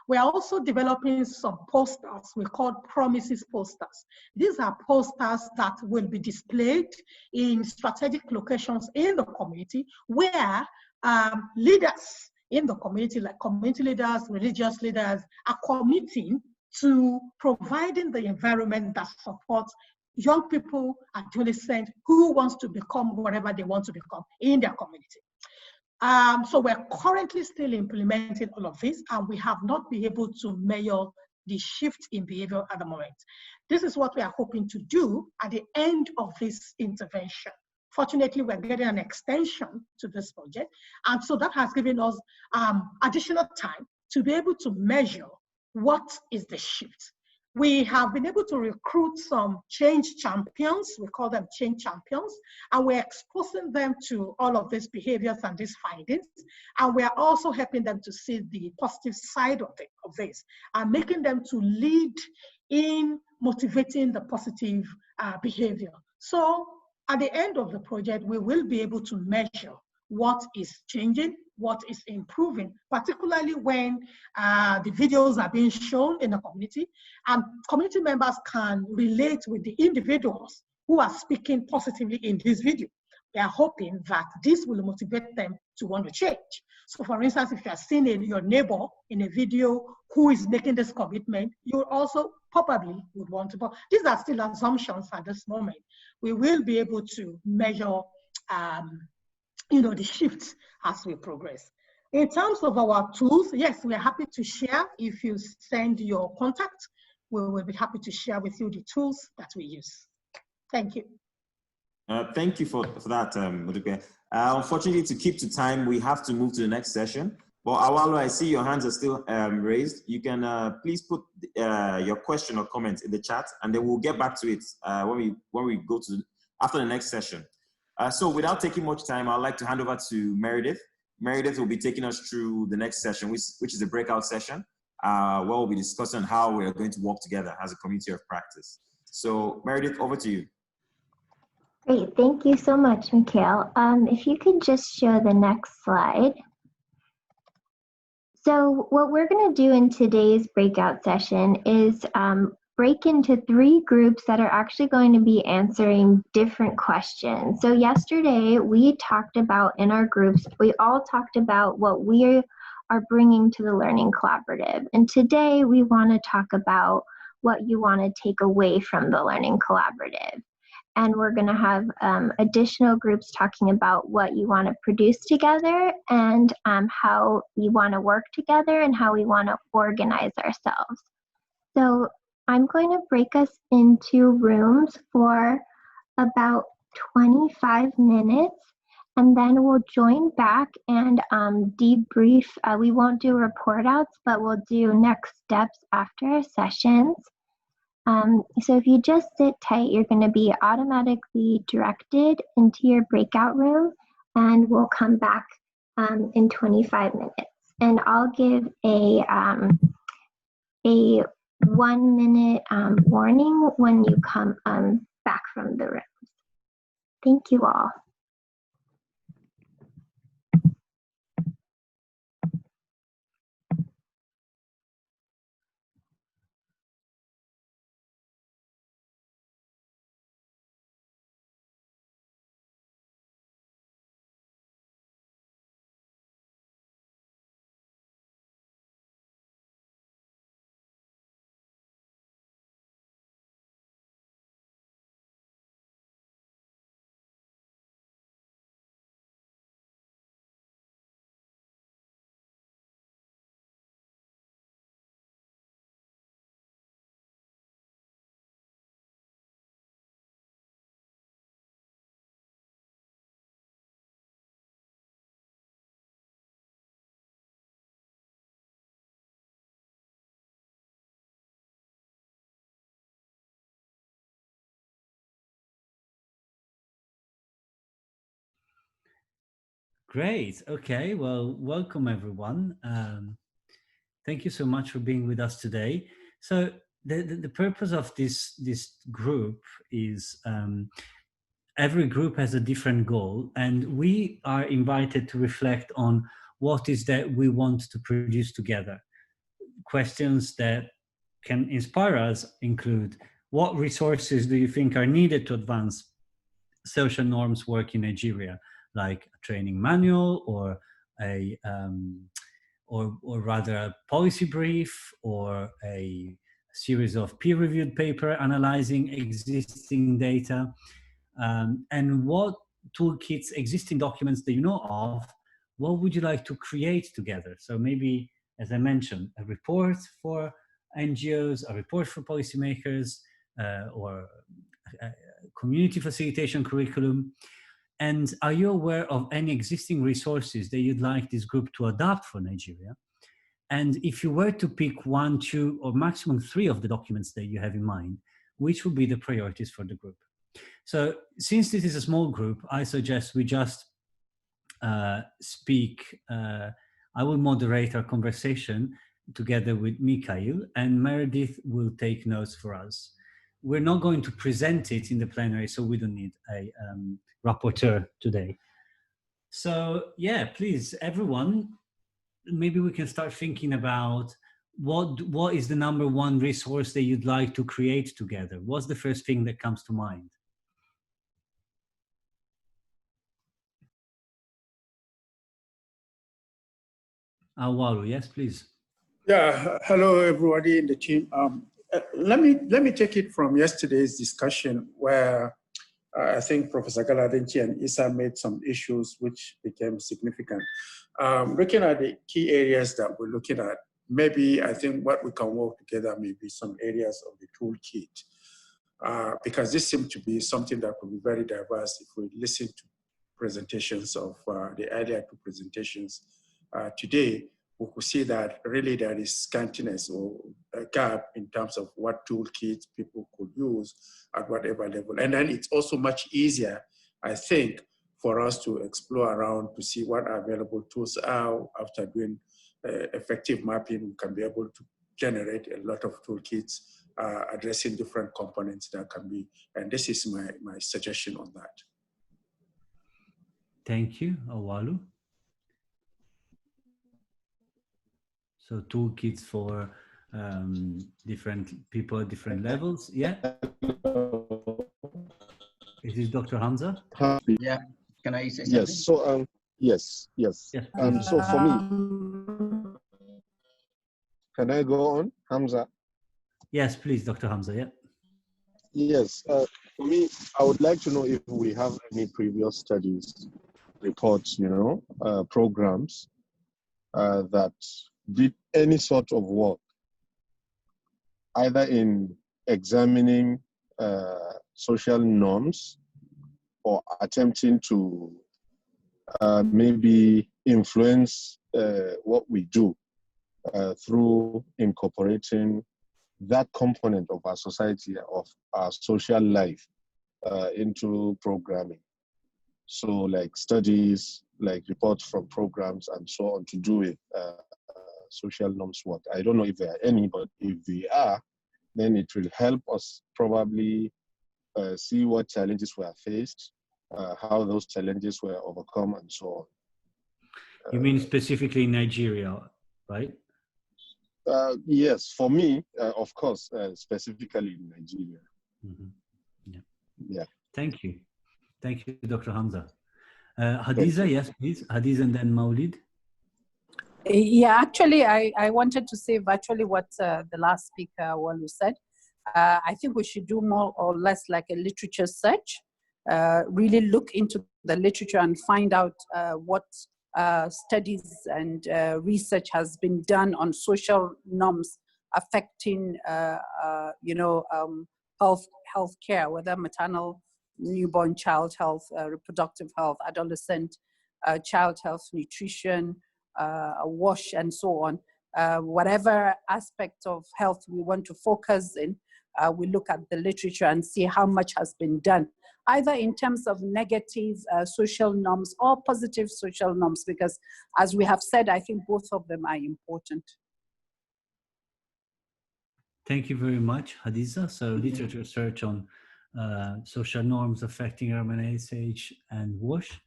We are also developing some posters we call promises posters. These are posters that will be displayed in strategic locations in the community where leaders in the community, like community leaders, religious leaders, are committing to providing the environment that supports young people, adolescents who wants to become whatever they want to become in their community. So we're currently still implementing all of this, and we have not been able to measure the shift in behavior at the moment. This is what we are hoping to do at the end of this intervention. Fortunately, we're getting an extension to this project, and so that has given us additional time to be able to measure what is the shift. We have been able to recruit some change champions, we call them change champions, and we're exposing them to all of these behaviors and these findings, and we are also helping them to see the positive side of this, and making them to lead in motivating the positive behavior. So at the end of the project, we will be able to measure what is changing, what is improving, particularly when the videos are being shown in the community, and community members can relate with the individuals who are speaking positively in this video. They are hoping that this will motivate them to want to change. So for instance, if you are seeing your neighbor in a video who is making this commitment, you also probably would want to. But these are still assumptions at this moment. We will be able to measure the shifts as we progress. In terms of our tools, yes, we are happy to share. If you send your contact, we will be happy to share with you the tools that we use. Thank you. Thank you for that, Modupe. Unfortunately, to keep to time, we have to move to the next session. But Awalo, I see your hands are still raised. You can please put your question or comment in the chat, and then we'll get back to it when we go to after the next session. So without taking much time, I'd like to hand over to Meredith. Meredith will be taking us through the next session, which is a breakout session, where we'll be discussing how we're going to work together as a community of practice. So Meredith, over to you. Great, thank you so much, Mikhail. If you could just show the next slide. So what we're going to do in today's breakout session is break into 3 groups that are actually going to be answering different questions. So yesterday we talked about in our groups, we all talked about what we are bringing to the Learning Collaborative. And today we want to talk about what you want to take away from the Learning Collaborative. And we're going to have additional groups talking about what you want to produce together and how you want to work together and how we want to organize ourselves. So I'm going to break us into rooms for about 25 minutes, and then we'll join back and debrief. We won't do report outs, but we'll do next steps after our sessions. So if you just sit tight, you're going to be automatically directed into your breakout room, and we'll come back in 25 minutes. And I'll give a 1-minute warning when you come back from the rooms. Thank you all. Great. Okay. Well, welcome everyone. Thank you so much for being with us today. So the purpose of this group is every group has a different goal, and we are invited to reflect on what is that we want to produce together. Questions that can inspire us include: what resources do you think are needed to advance social norms work in Nigeria, like a training manual or a or rather a policy brief or a series of peer-reviewed paper analyzing existing data, and what toolkits, existing documents that you know of, what would you like to create together? So maybe, as I mentioned, a report for NGOs, a report for policymakers, or a community facilitation curriculum. And are you aware of any existing resources that you'd like this group to adapt for Nigeria? And if you were to pick 1, 2, or maximum 3 of the documents that you have in mind, which would be the priorities for the group? So since this is a small group, I suggest we just speak. I will moderate our conversation together with Mikhail, and Meredith will take notes for us. We're not going to present it in the plenary, so we don't need a rapporteur today. So yeah, please, everyone, maybe we can start thinking about what is the #1 resource that you'd like to create together? What's the first thing that comes to mind? Awalu, yes, please. Yeah, hello everybody in the team. Let me take it from yesterday's discussion where I think Professor Galadenchi and Issa made some issues which became significant. Looking at the key areas that we're looking at, maybe I think what we can work together may be some areas of the toolkit, because this seems to be something that could be very diverse if we listen to presentations of the earlier 2 presentations today. We could see that really there is scantiness or a gap in terms of what toolkits people could use at whatever level. And then it's also much easier, I think, for us to explore around to see what available tools are. After doing effective mapping, we can be able to generate a lot of toolkits addressing different components that can be, and this is my suggestion on that. Thank you, Awalu. So toolkits for different people at different levels. Yeah. Is this Dr. Hamza? Yeah. Can I say something? Yes. So yes. So for me, can I go on, Hamza? Yes, please, Dr. Hamza. Yeah. Yes. For me, I would like to know if we have any previous studies, reports, programs that did any sort of work, either in examining social norms or attempting to maybe influence what we do through incorporating that component of our society, of our social life into programming. So like studies, like reports from programs and so on to do with social norms work. I don't know if there are any, but if they are, then it will help us probably see what challenges were faced, how those challenges were overcome, and so on. You mean specifically in Nigeria, right? Yes, for me, of course, specifically in Nigeria. Mm-hmm. Yeah. Thank you, Dr. Hamza. Hadiza, yes, please. Hadiza and then Maulid. Yeah, actually, I wanted to say virtually what the last speaker said. I think we should do more or less like a literature search, really look into the literature and find out what studies and research has been done on social norms affecting, health care, whether maternal, newborn child health, reproductive health, adolescent child health, nutrition, wash, and so on. Whatever aspect of health we want to focus in, we look at the literature and see how much has been done. either in terms of negative social norms or positive social norms, because as we have said, I think both of them are important. Thank you very much, Hadiza. So literature search on social norms affecting RMNSH and WASH.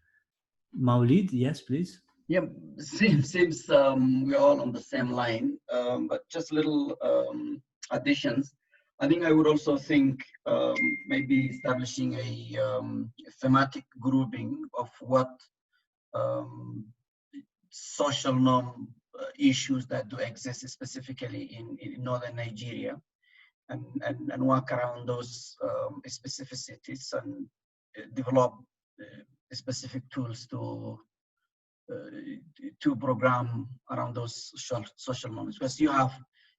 Maulid, yes, please. Yeah, seems we're all on the same line, but just little additions. I think I would also think maybe establishing a thematic grouping of what social norm issues that do exist specifically in northern Nigeria, and work around those specificities and develop specific tools to program around those social norms. Because you have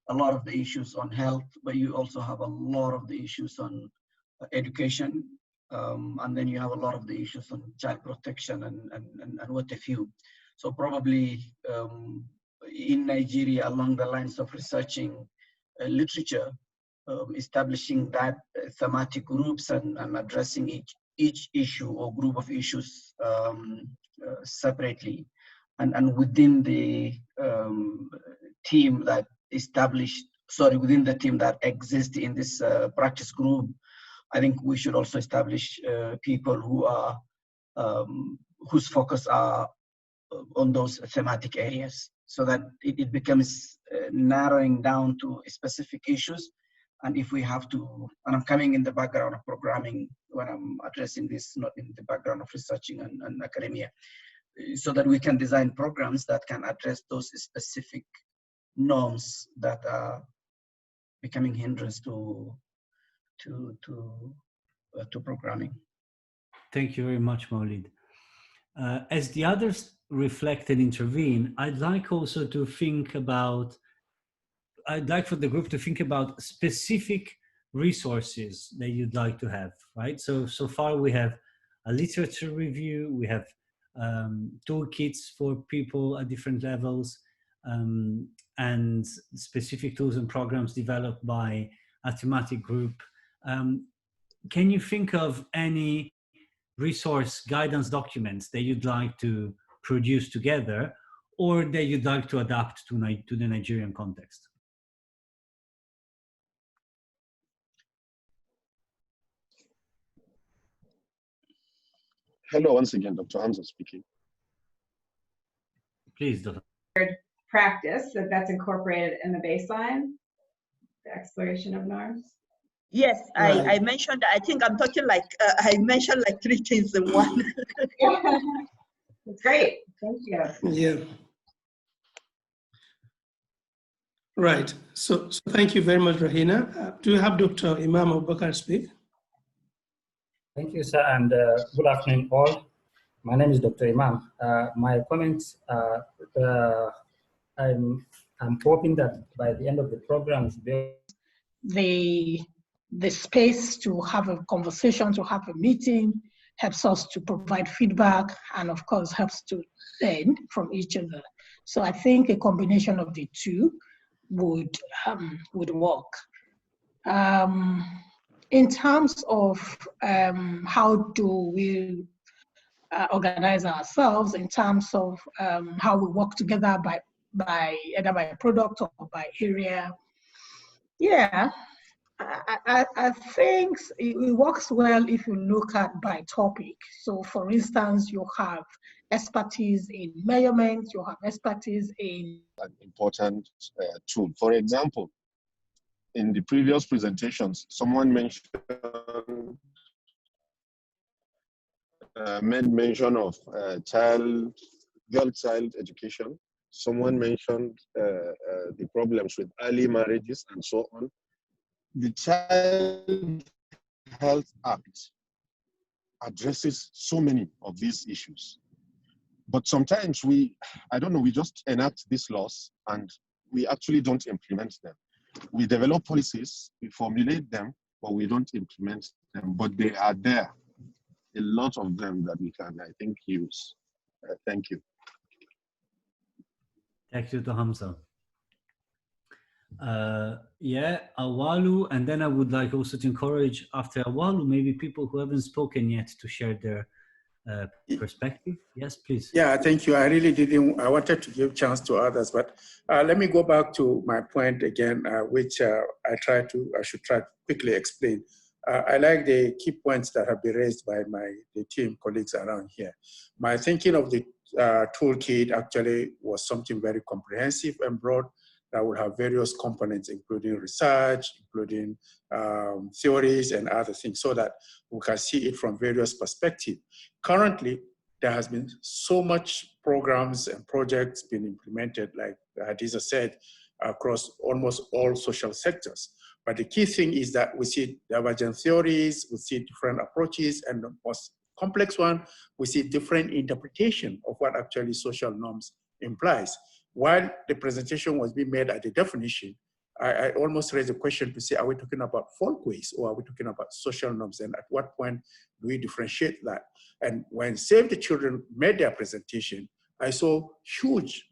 a lot of the issues on health, but you also have a lot of the issues on education, and then you have a lot of the issues on child protection and what have you. So probably in Nigeria, along the lines of researching literature, establishing that thematic groups and addressing each issue or group of issues separately, and within the team that within the team that exists in this practice group, I think we should also establish people who are whose focus are on those thematic areas, so that it becomes narrowing down to specific issues. And if we have to, and I'm coming in the background of programming when I'm addressing this, not in the background of researching and academia, so that we can design programs that can address those specific norms that are becoming hindrance to programming. Thank you very much, Maulid. As the others reflect and intervene, I'd like also to think about, I'd like for the group to think about specific resources that you'd like to have, right? So far we have a literature review, we have toolkits for people at different levels, and specific tools and programs developed by a thematic group. Can you think of any resource guidance documents that you'd like to produce together, or that you'd like to adapt to the Nigerian context? Hello, once again, Dr. Hamza speaking. Please, Dr. Practice that's incorporated in the baseline, the exploration of norms. Yes, Right. I mentioned, I think I'm talking like, I mentioned like 3 things in one. That's great, thank you. Yeah. Right, so thank you very much, Rahina. Do you have Dr. Imam Abubakar speak? Thank you, sir, and good afternoon, all. My name is Dr. Imam. My comments, I'm hoping that by the end of the program, the space to have a conversation, to have a meeting, helps us to provide feedback, and of course helps to learn from each other. So I think a combination of the two would work. In terms of how do we organize ourselves, in terms of how we work together by either by product or by area, yeah, I think it works well if you look at by topic. So for instance, you have expertise in measurement, you have expertise in... An important tool. For example, in the previous presentations, someone mentioned, made mention of girl-child education. Someone mentioned the problems with early marriages and so on. The Child Health Act addresses so many of these issues. But sometimes we just enact these laws and we actually don't implement them. We develop policies, we formulate them, but we don't implement them. But they are there, a lot of them that we can, I think, use. Thank you. Thank you, Dr. Hamza. Yeah, Awalu, and then I would like also to encourage after Awalu, maybe people who haven't spoken yet to share their perspective. Yes, please. Yeah, thank you. I really didn't, I wanted to give chance to others, but let me go back to my point again, which I should try to quickly explain. I like the key points that have been raised by the team colleagues around here. My thinking of the toolkit actually was something very comprehensive and broad that would have various components, including research, including theories and other things, so that we can see it from various perspectives. Currently, there has been so much programs and projects being implemented, like Hadiza said, across almost all social sectors. But the key thing is that we see divergent theories, we see different approaches, and the most complex one, we see different interpretation of what actually social norms implies. While the presentation was being made at the definition, I almost raised a question to say, are we talking about folkways or are we talking about social norms? And at what point do we differentiate that? And when Save the Children made their presentation, I saw huge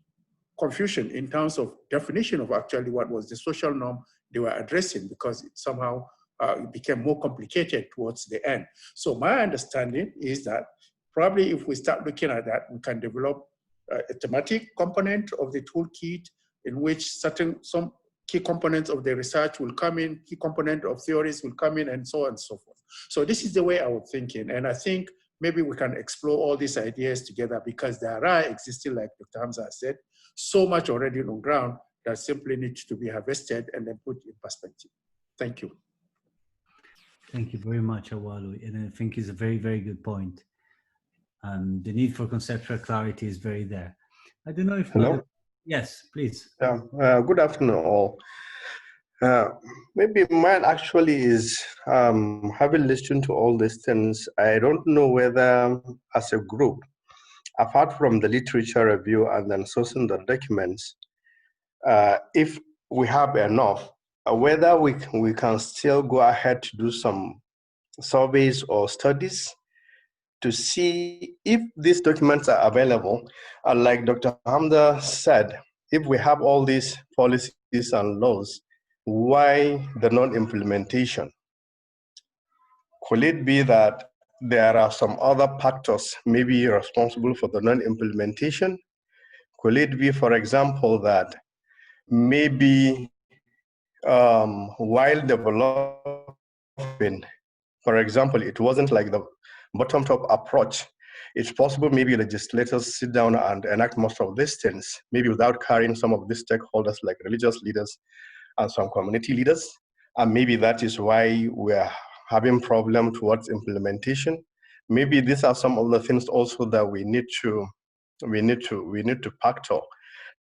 confusion in terms of definition of actually what was the social norm they were addressing, because it somehow it became more complicated towards the end. So my understanding is that probably if we start looking at that, we can develop a thematic component of the toolkit in which some key components of the research will come in, key component of theories will come in, and so on and so forth. So this is the way I was thinking. And I think maybe we can explore all these ideas together, because there are existing, like Dr. Hamza said, so much already on ground that simply needs to be harvested and then put in perspective. Thank you. Thank you very much, Awalu. And I think it's a very, very good point. The need for conceptual clarity is very there. I don't know if... Hello? Yes, please. Yeah. Good afternoon, all. Maybe mine actually is, having listened to all these things, I don't know whether as a group, apart from the literature review and then sourcing the documents, if we have enough, whether we can still go ahead to do some surveys or studies to see if these documents are available. Like Dr. Hamza said, if we have all these policies and laws, why the non-implementation? Could it be that there are some other factors maybe responsible for the non-implementation? Could it be, for example, that maybe while developing, for example, it wasn't like the bottom-top approach. It's possible maybe legislators sit down and enact most of these things, maybe without carrying some of these stakeholders like religious leaders and some community leaders. And maybe that is why we're having problem towards implementation. Maybe these are some of the things also that we need to factor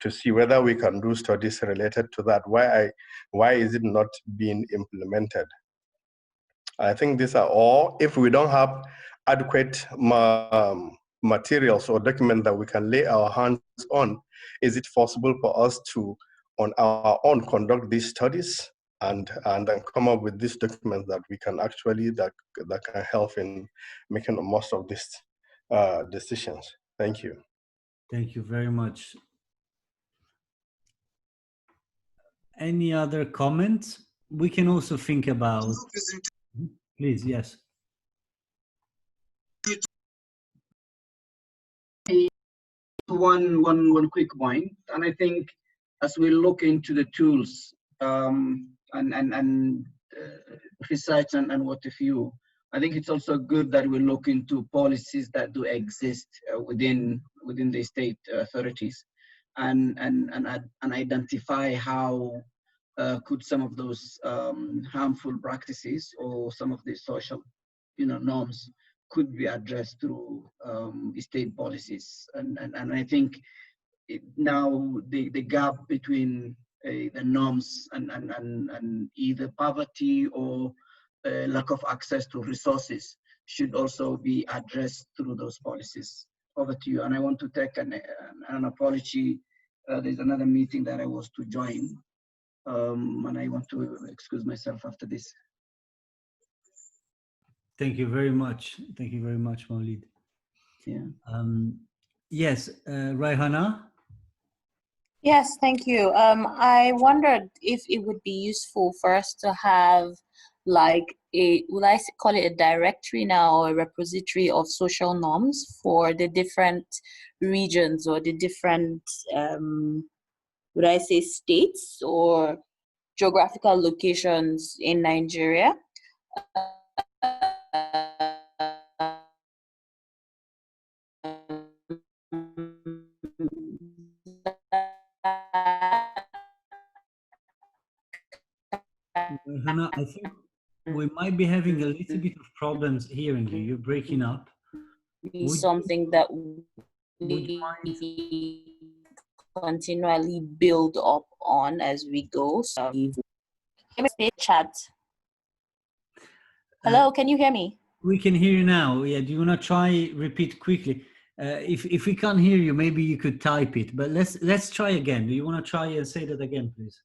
to see whether we can do studies related to that. Why is it not being implemented? I think these are all. If we don't have adequate materials or documents that we can lay our hands on, is it possible for us to, on our own, conduct these studies and then come up with these documents that we can actually, that can help in making the most of these decisions? Thank you. Thank you very much. Any other comments? We can also think about... Please, yes. One quick point, and I think as we look into the tools and research and what have you, I think it's also good that we look into policies that do exist within the state authorities, and identify how could some of those harmful practices or some of the social, norms could be addressed through state policies. And I think now the gap between the norms and either poverty or lack of access to resources should also be addressed through those policies. Over to you. And I want to take an apology. There's another meeting that I was to join. And I want to excuse myself after this. Thank you very much. Thank you very much, Maulid. Yeah. Yes, Raihana? Yes, thank you. I wondered if it would be useful for us to have like would I call it a directory now or a repository of social norms for the different regions or the different, would I say states or geographical locations in Nigeria? Hannah, I think we might be having a little bit of problems hearing you. You're breaking up. Be something that we continually build up on as we go. So, chat. Hello, can you hear me? We can hear you now. Yeah, do you want to try repeat quickly? If we can't hear you, maybe you could type it. But let's try again. Do you want to try and say that again, please?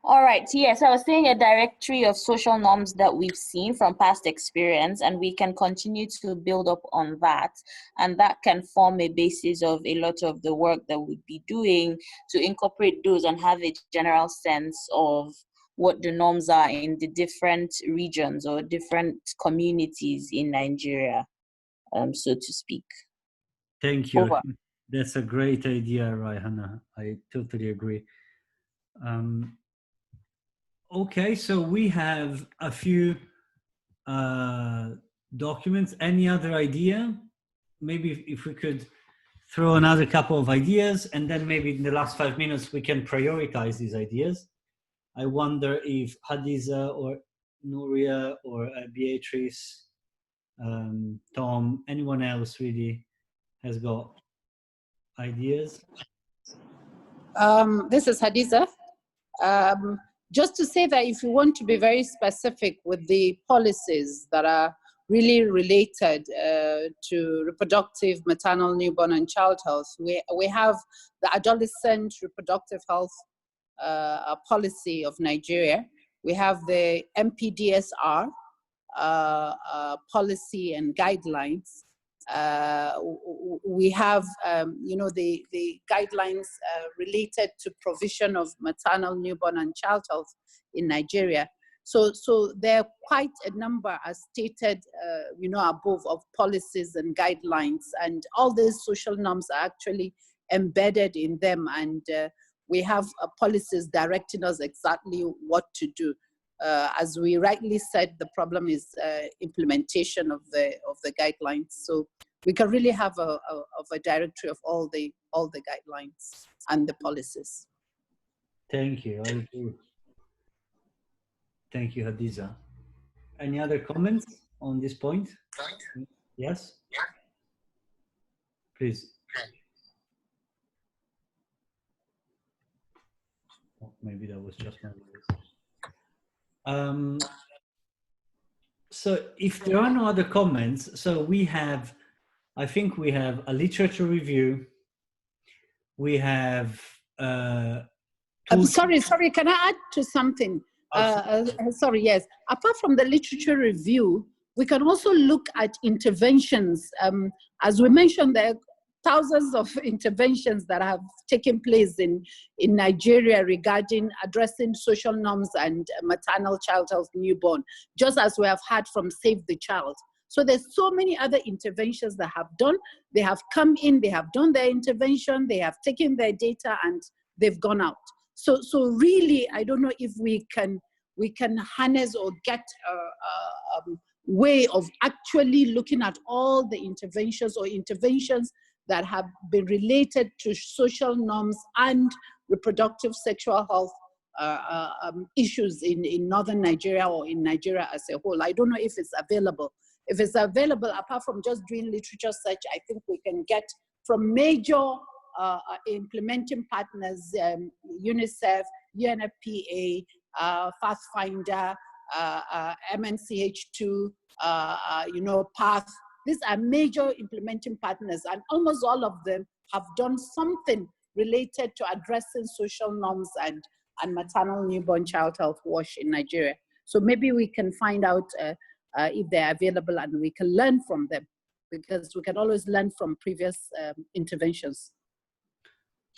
All right. So yes, I was saying a directory of social norms that we've seen from past experience, and we can continue to build up on that. And that can form a basis of a lot of the work that we'd be doing to incorporate those and have a general sense of what the norms are in the different regions or different communities in Nigeria, so to speak. Thank you. Over. That's a great idea, right, Hannah? I totally agree. Okay, so we have a few documents. Any other idea? Maybe if we could throw another couple of ideas, and then maybe in the last 5 minutes we can prioritize these ideas. I wonder if Hadiza or Nuria or Beatrice, Tom, anyone else really has got ideas? This is Hadiza. Just to say that if you want to be very specific with the policies that are really related to reproductive, maternal, newborn, and child health, we have the Adolescent Reproductive Health Policy of Nigeria. We have the MPDSR policy and guidelines. We have, the guidelines related to provision of maternal, newborn, and child health in Nigeria. So there are quite a number, as stated, above, of policies and guidelines, and all these social norms are actually embedded in them, and we have policies directing us exactly what to do. As we rightly said, the problem is implementation of the guidelines. So we can really have a directory of all the guidelines and the policies. Thank you. I agree. Thank you, Hadiza. Any other comments on this point? Yes? Please. Oh, maybe that was just my voice. So if there are no other comments, so we have, I think we have a literature review. We have... I'm sorry, can I add to something? Sorry, yes. Apart from the literature review, we can also look at interventions. As we mentioned, there are thousands of interventions that have taken place in Nigeria regarding addressing social norms and maternal, child health, newborn, just as we have had from Save the Child. So there's so many other interventions that have done. They have come in, they have done their intervention, they have taken their data, and they've gone out. So really, I don't know if we can harness or get a way of actually looking at all the interventions or interventions that have been related to social norms and reproductive sexual health issues in northern Nigeria or in Nigeria as a whole. I don't know if it's available. If it's available, apart from just doing literature search, I think we can get from major implementing partners, UNICEF, UNFPA, Pathfinder, MNCH2, PATH. These are major implementing partners, and almost all of them have done something related to addressing social norms and maternal, newborn, child health WASH in Nigeria. So maybe we can find out if they're available, and we can learn from them, because we can always learn from previous interventions.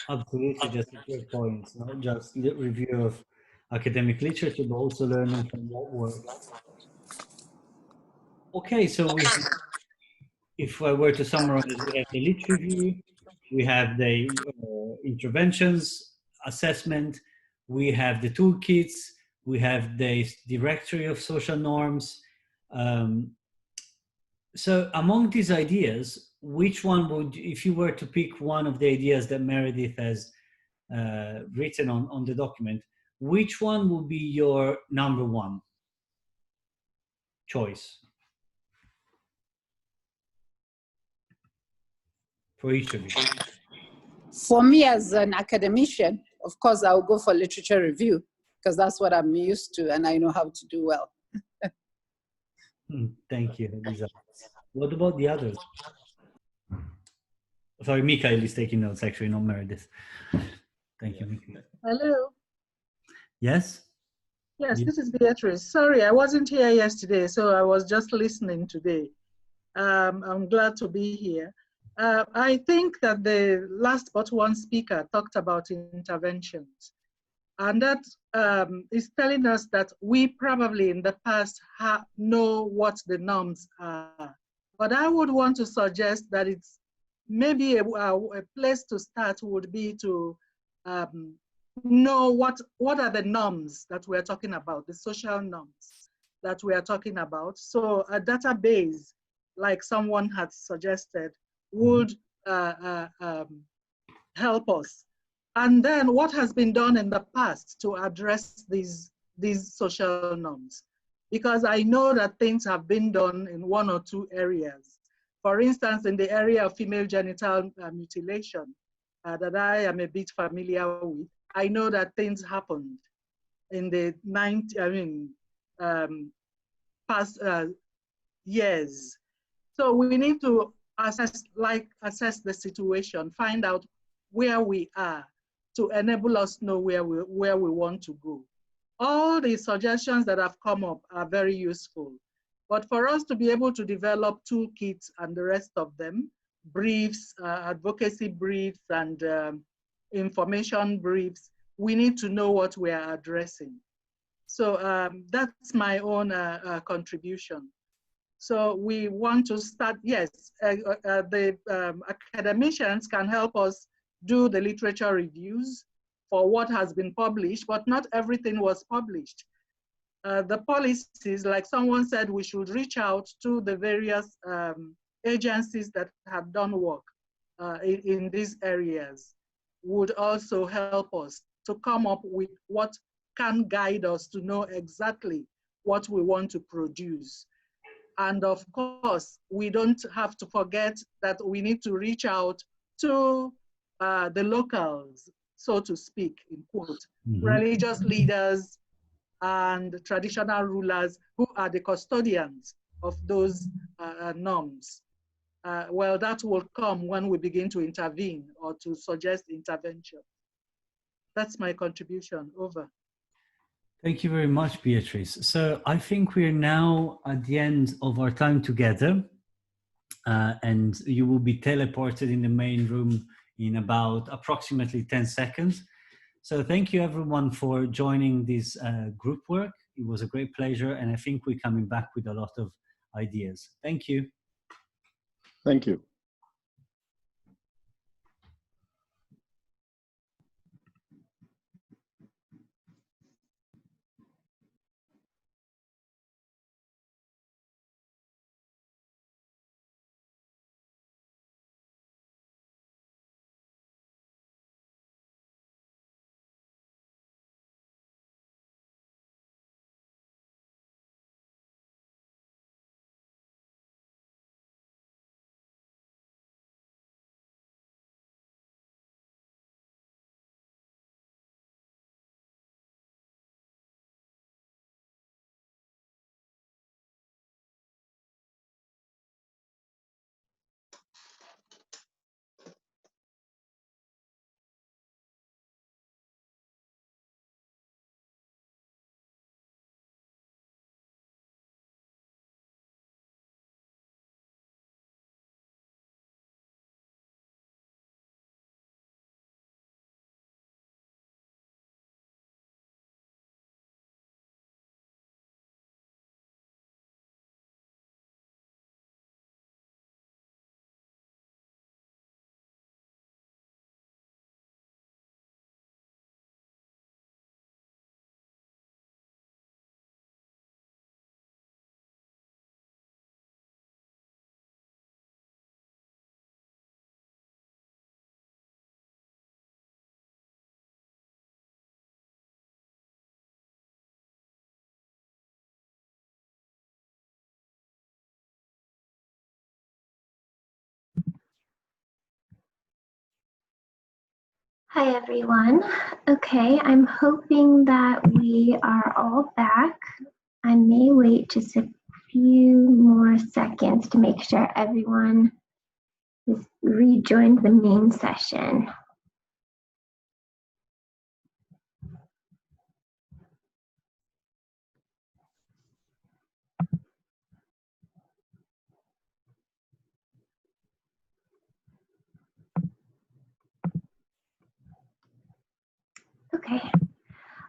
Absolutely, that's a good point. Not just review of academic literature, but also learning from what works. Okay, so if I were to summarize, we have the lit review, we have the interventions, assessment, we have the toolkits, we have the directory of social norms. So among these ideas, which one would, if you were to pick one of the ideas that Meredith has written on the document, which one would be your number one choice for each of you? For me as an academician, of course, I'll go for literature review because that's what I'm used to and I know how to do well. Thank you, Lisa. What about the others? Sorry, Mikhail is taking notes, actually, not Meredith. Thank you, Mikhail. Hello. Yes? Yes, this is Beatrice. Sorry, I wasn't here yesterday, so I was just listening today. I'm glad to be here. I think that the last but one speaker talked about interventions. And that is telling us that we probably in the past know what the norms are. But I would want to suggest that it's maybe a place to start would be to know what are the norms that we're talking about, the social norms that we are talking about. So a database, like someone had suggested, would help us. And then what has been done in the past to address these social norms? Because I know that things have been done in one or two areas. For instance, in the area of female genital mutilation that I am a bit familiar with, I know that things happened in the past years. So we need to assess the situation, find out where we are to enable us know where we want to go. All the suggestions that have come up are very useful. But for us to be able to develop toolkits and the rest of them, briefs, advocacy briefs, and information briefs, we need to know what we are addressing. So that's my own contribution. So we want to start, yes, the academicians can help us do the literature reviews for what has been published, but not everything was published. The policies, like someone said, we should reach out to the various agencies that have done work in these areas, would also help us to come up with what can guide us to know exactly what we want to produce. And of course, we don't have to forget that we need to reach out to the locals, so to speak, in quote, religious leaders and traditional rulers who are the custodians of those norms. Well, that will come when we begin to intervene or to suggest intervention. That's my contribution. Over. Thank you very much, Beatrice. So I think we're now at the end of our time together, and you will be teleported in the main room in about approximately 10 seconds. So thank you everyone for joining this group work. It was a great pleasure, and I think we're coming back with a lot of ideas. Thank you. Thank you. Hi, everyone. Okay, I'm hoping that we are all back. I may wait just a few more seconds to make sure everyone has rejoined the main session. Okay.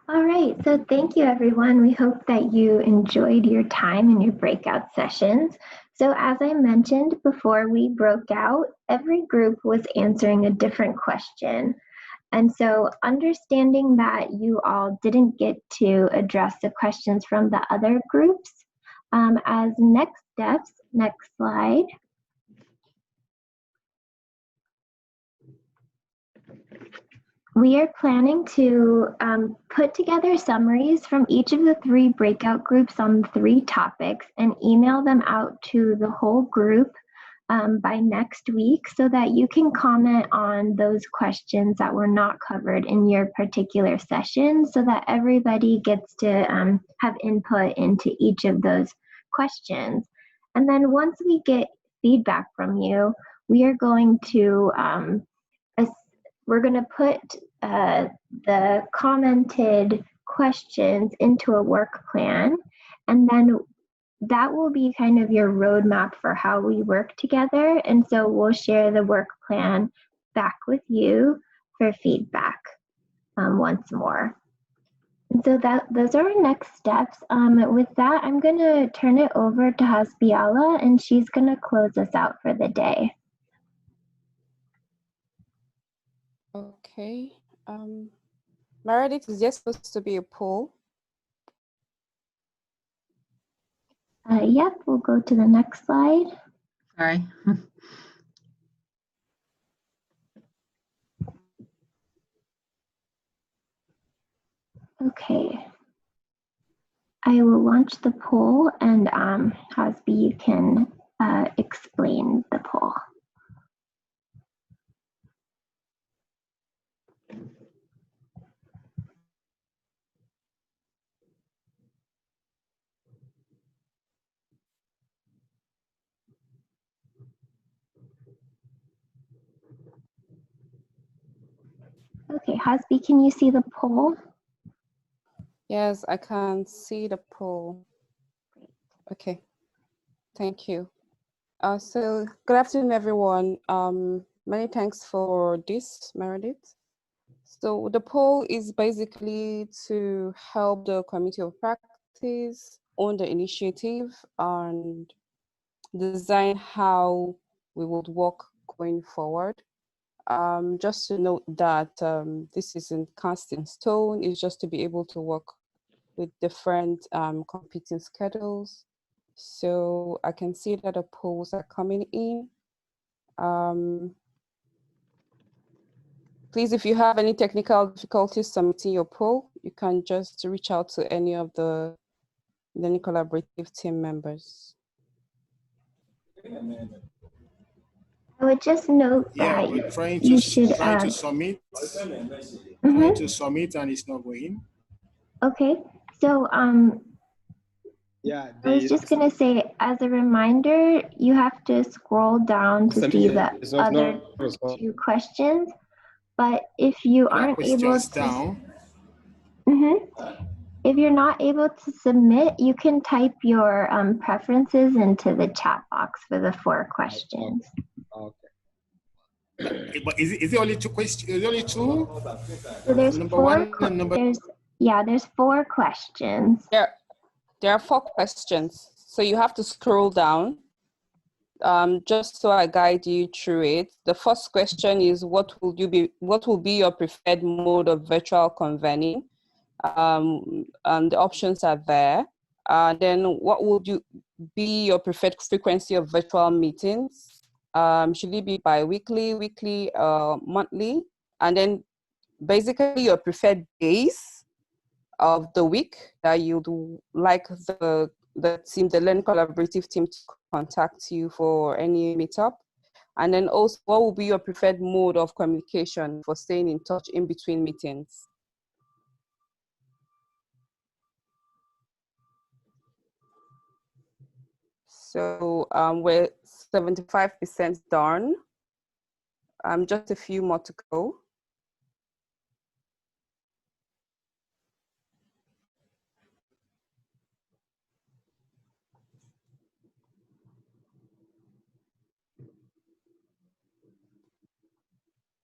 All right, so thank you everyone. We hope that you enjoyed your time in your breakout sessions. So as I mentioned before we broke out, every group was answering a different question. And so understanding that you all didn't get to address the questions from the other groups, as next steps, next slide. We are planning to put together summaries from each of the 3 breakout groups on 3 topics and email them out to the whole group by next week so that you can comment on those questions that were not covered in your particular session so that everybody gets to have input into each of those questions. And then once we get feedback from you, we are going to put the commented questions into a work plan, and then that will be kind of your roadmap for how we work together. And so we'll share the work plan back with you for feedback once more. And so those are our next steps. With that, I'm going to turn it over to Hasbiala, and she's going to close us out for the day. Okay. Meredith, is there supposed to be a poll? Yep, we'll go to the next slide. Sorry. Okay. I will launch the poll, and Hasbi, you can explain the poll. Okay, Hasbi, can you see the poll? Yes, I can see the poll. Okay, thank you. So good afternoon, everyone. Many thanks for this, Meredith. So the poll is basically to help the committee of practice own the initiative and design how we would work going forward. Just to note that this isn't cast in stone, it's just to be able to work with different competing schedules. So I can see that the polls are coming in. Please, if you have any technical difficulties submitting your poll, you can just reach out to any of the Learning Collaborative team members. I would just note that we're trying you to should submit. Trying to submit and it's not going. Okay, so Yeah, I was just gonna say, as a reminder, you have to scroll down to see the other 2 questions. But if you aren't able to, if you're not able to submit, you can type your preferences into the chat box for the 4 questions. Okay. But is it only 2 questions? Is it only 2? So there's number 4. 1 and number. There's 4 questions. There are 4 questions. So you have to scroll down. Just so I guide you through it. The first question is what will be your preferred mode of virtual convening? And the options are there. Then what would be your preferred frequency of virtual meetings? Should it be bi-weekly, weekly, monthly? And then basically your preferred days of the week that you'd like the Learning Collaborative team to contact you for any meetup. And then also, what will be your preferred mode of communication for staying in touch in between meetings? So we're 75% done. Just a few more to go.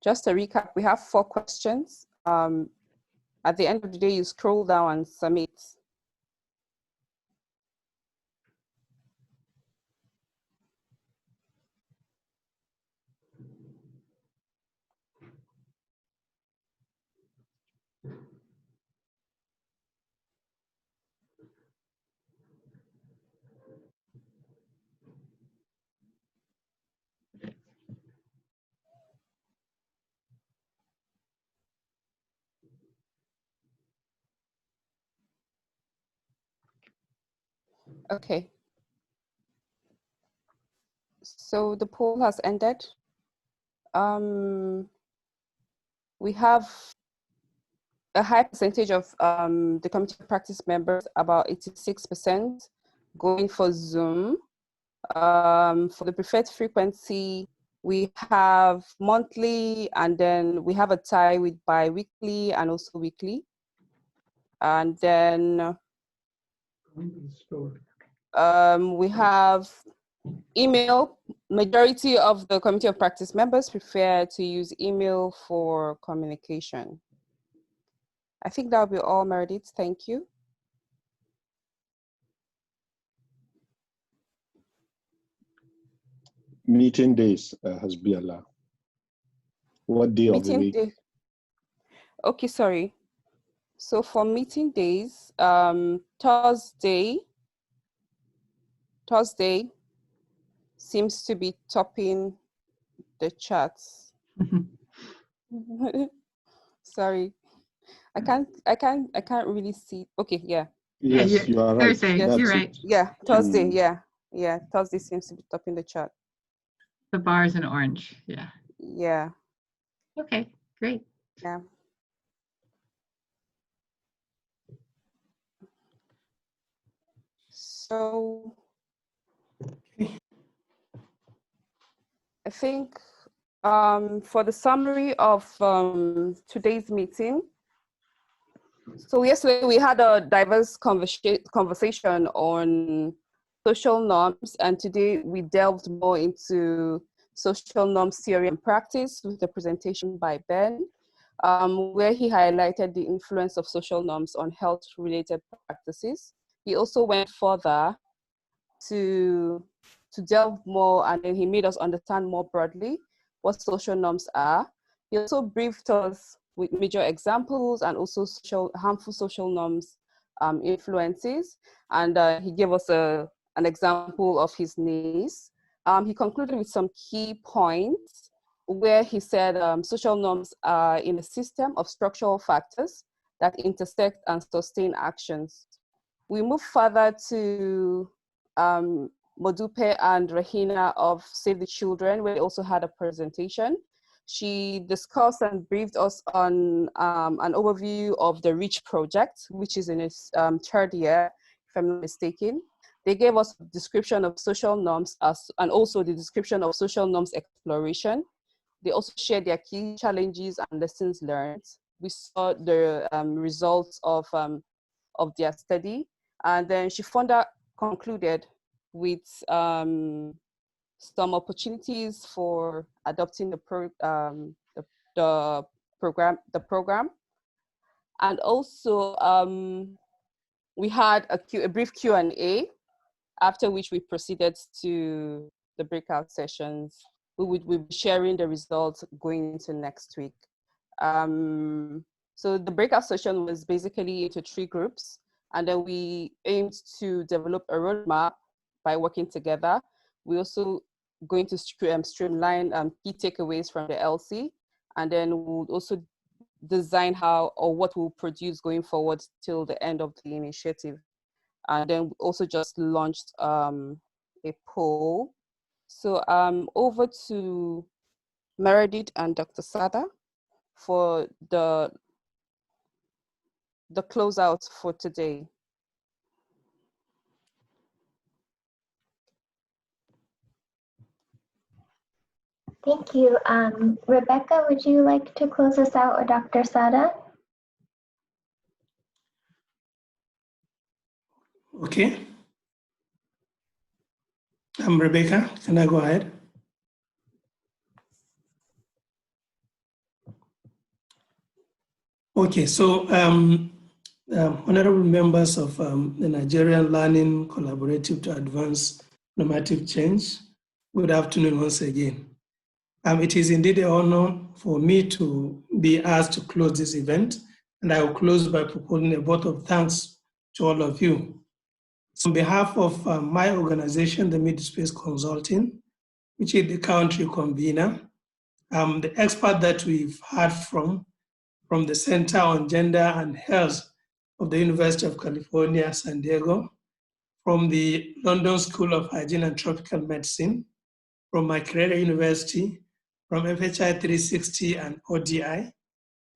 Just to recap, we have 4 questions. At the end of the day, you scroll down and submit. Okay. So the poll has ended. We have a high percentage of the committee of practice members, about 86%, going for Zoom. For the preferred frequency, we have monthly, and then we have a tie with bi-weekly and also weekly. And then we have email. Majority of the committee of practice members prefer to use email for communication. I think that will be all, Meredith. Thank you. Meeting days, Hasbiallah. What day of the week? Okay, sorry. So for meeting days, Thursday seems to be topping the charts. Sorry, I can't really see. Okay, yeah. Yes, you are right. Thursday, you're right. Yeah, Thursday, yeah. Thursday seems to be topping the chart. The bars in orange, yeah. Yeah. Okay, great. Yeah. So I think for the summary of today's meeting, so yesterday we had a diverse conversation on social norms, and today we delved more into social norms theory and practice with a presentation by Ben, where he highlighted the influence of social norms on health-related practices. He also went further to delve more, and then he made us understand more broadly what social norms are. He also briefed us with major examples and also harmful social norms influences, and he gave us an example of his niece. He concluded with some key points where he said social norms are in a system of structural factors that intersect and sustain actions. We move further to Modupe and Rahina of Save the Children, where they also had a presentation. She discussed and briefed us on an overview of the REACH project, which is in its 3rd year, if I'm not mistaken. They gave us a description of social norms and also the description of social norms exploration. They also shared their key challenges and lessons learned. We saw the results of their study. And then she further concluded with some opportunities for adopting the program. And also we had a brief Q&A, after which we proceeded to the breakout sessions. We'll be sharing the results going into next week. So the breakout session was basically into 3 groups, and then we aimed to develop a roadmap by working together. We're also going to streamline key takeaways from the LC, and then we'll also design how or what we'll produce going forward till the end of the initiative. And then we also just launched a poll So over to Meredith and Dr. Sada for the closeout for today. Thank you. Rebecca, would you like to close us out, or Dr. Sada? Okay. Rebecca, can I go ahead? Okay, so honorable members of the Nigerian Learning Collaborative to Advance Normative Change, good afternoon once again. It is indeed an honor for me to be asked to close this event, and I will close by proposing a vote of thanks to all of you. So on behalf of my organization, the Midspace Consulting, which is the country convener, the expert that we've heard from the Center on Gender and Health of the University of California, San Diego, from the London School of Hygiene and Tropical Medicine, from Makerere University, from FHI 360 and ODI,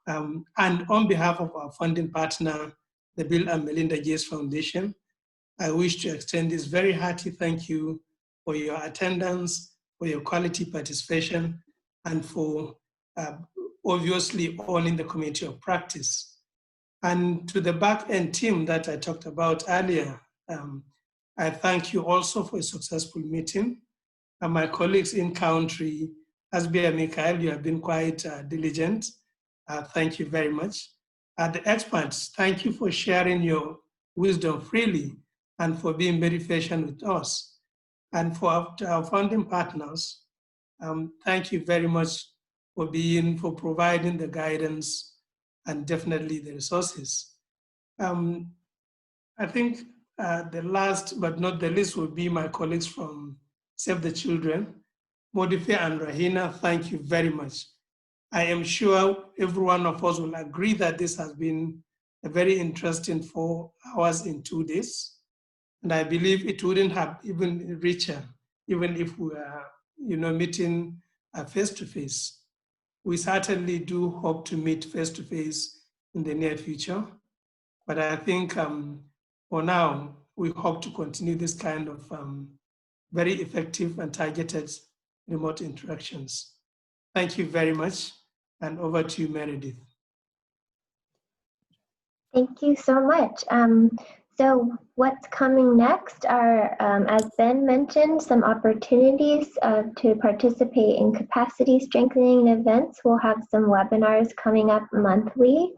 and on behalf of our funding partner, the Bill and Melinda Gates Foundation, I wish to extend this very hearty thank you for your attendance, for your quality participation, and for obviously owning the community of practice. And to the back-end team that I talked about earlier, I thank you also for a successful meeting. And my colleagues in country, Asbia Mikhail, you have been quite diligent. Thank you very much. The experts, thank you for sharing your wisdom freely and for being very patient with us. And for our funding partners, thank you very much for providing the guidance and definitely the resources. I think the last but not the least will be my colleagues from Save the Children. Modife and Rahina, thank you very much. I am sure every one of us will agree that this has been a very interesting 4 hours in 2 days. And I believe it wouldn't have even richer, even if we were, meeting face-to-face. We certainly do hope to meet face-to-face in the near future. But I think for now, we hope to continue this kind of very effective and targeted remote interactions. Thank you very much. And over to you, Meredith. Thank you so much. So what's coming next are, as Ben mentioned, some opportunities to participate in capacity strengthening events. We'll have some webinars coming up monthly.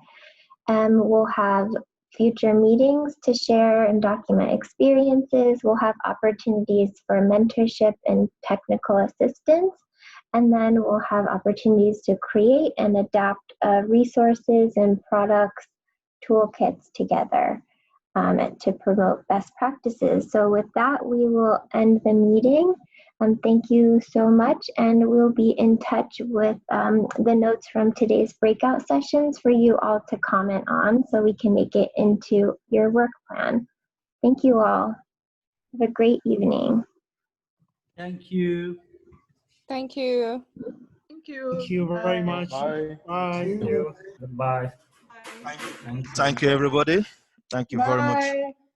We'll have future meetings to share and document experiences. We'll have opportunities for mentorship and technical assistance. And then we'll have opportunities to create and adapt resources and products, toolkits together to promote best practices. So with that, we will end the meeting. Thank you so much, and we'll be in touch with the notes from today's breakout sessions for you all to comment on so we can make it into your work plan. Thank you all. Have a great evening. Thank you. Thank you. Thank you. Thank you very much. Bye. Thank you. Goodbye. Thank you, everybody. Thank you very much.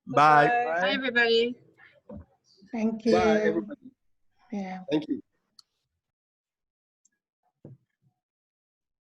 Bye. Bye, everybody. Thank you. Bye, everybody. Yeah. Thank you.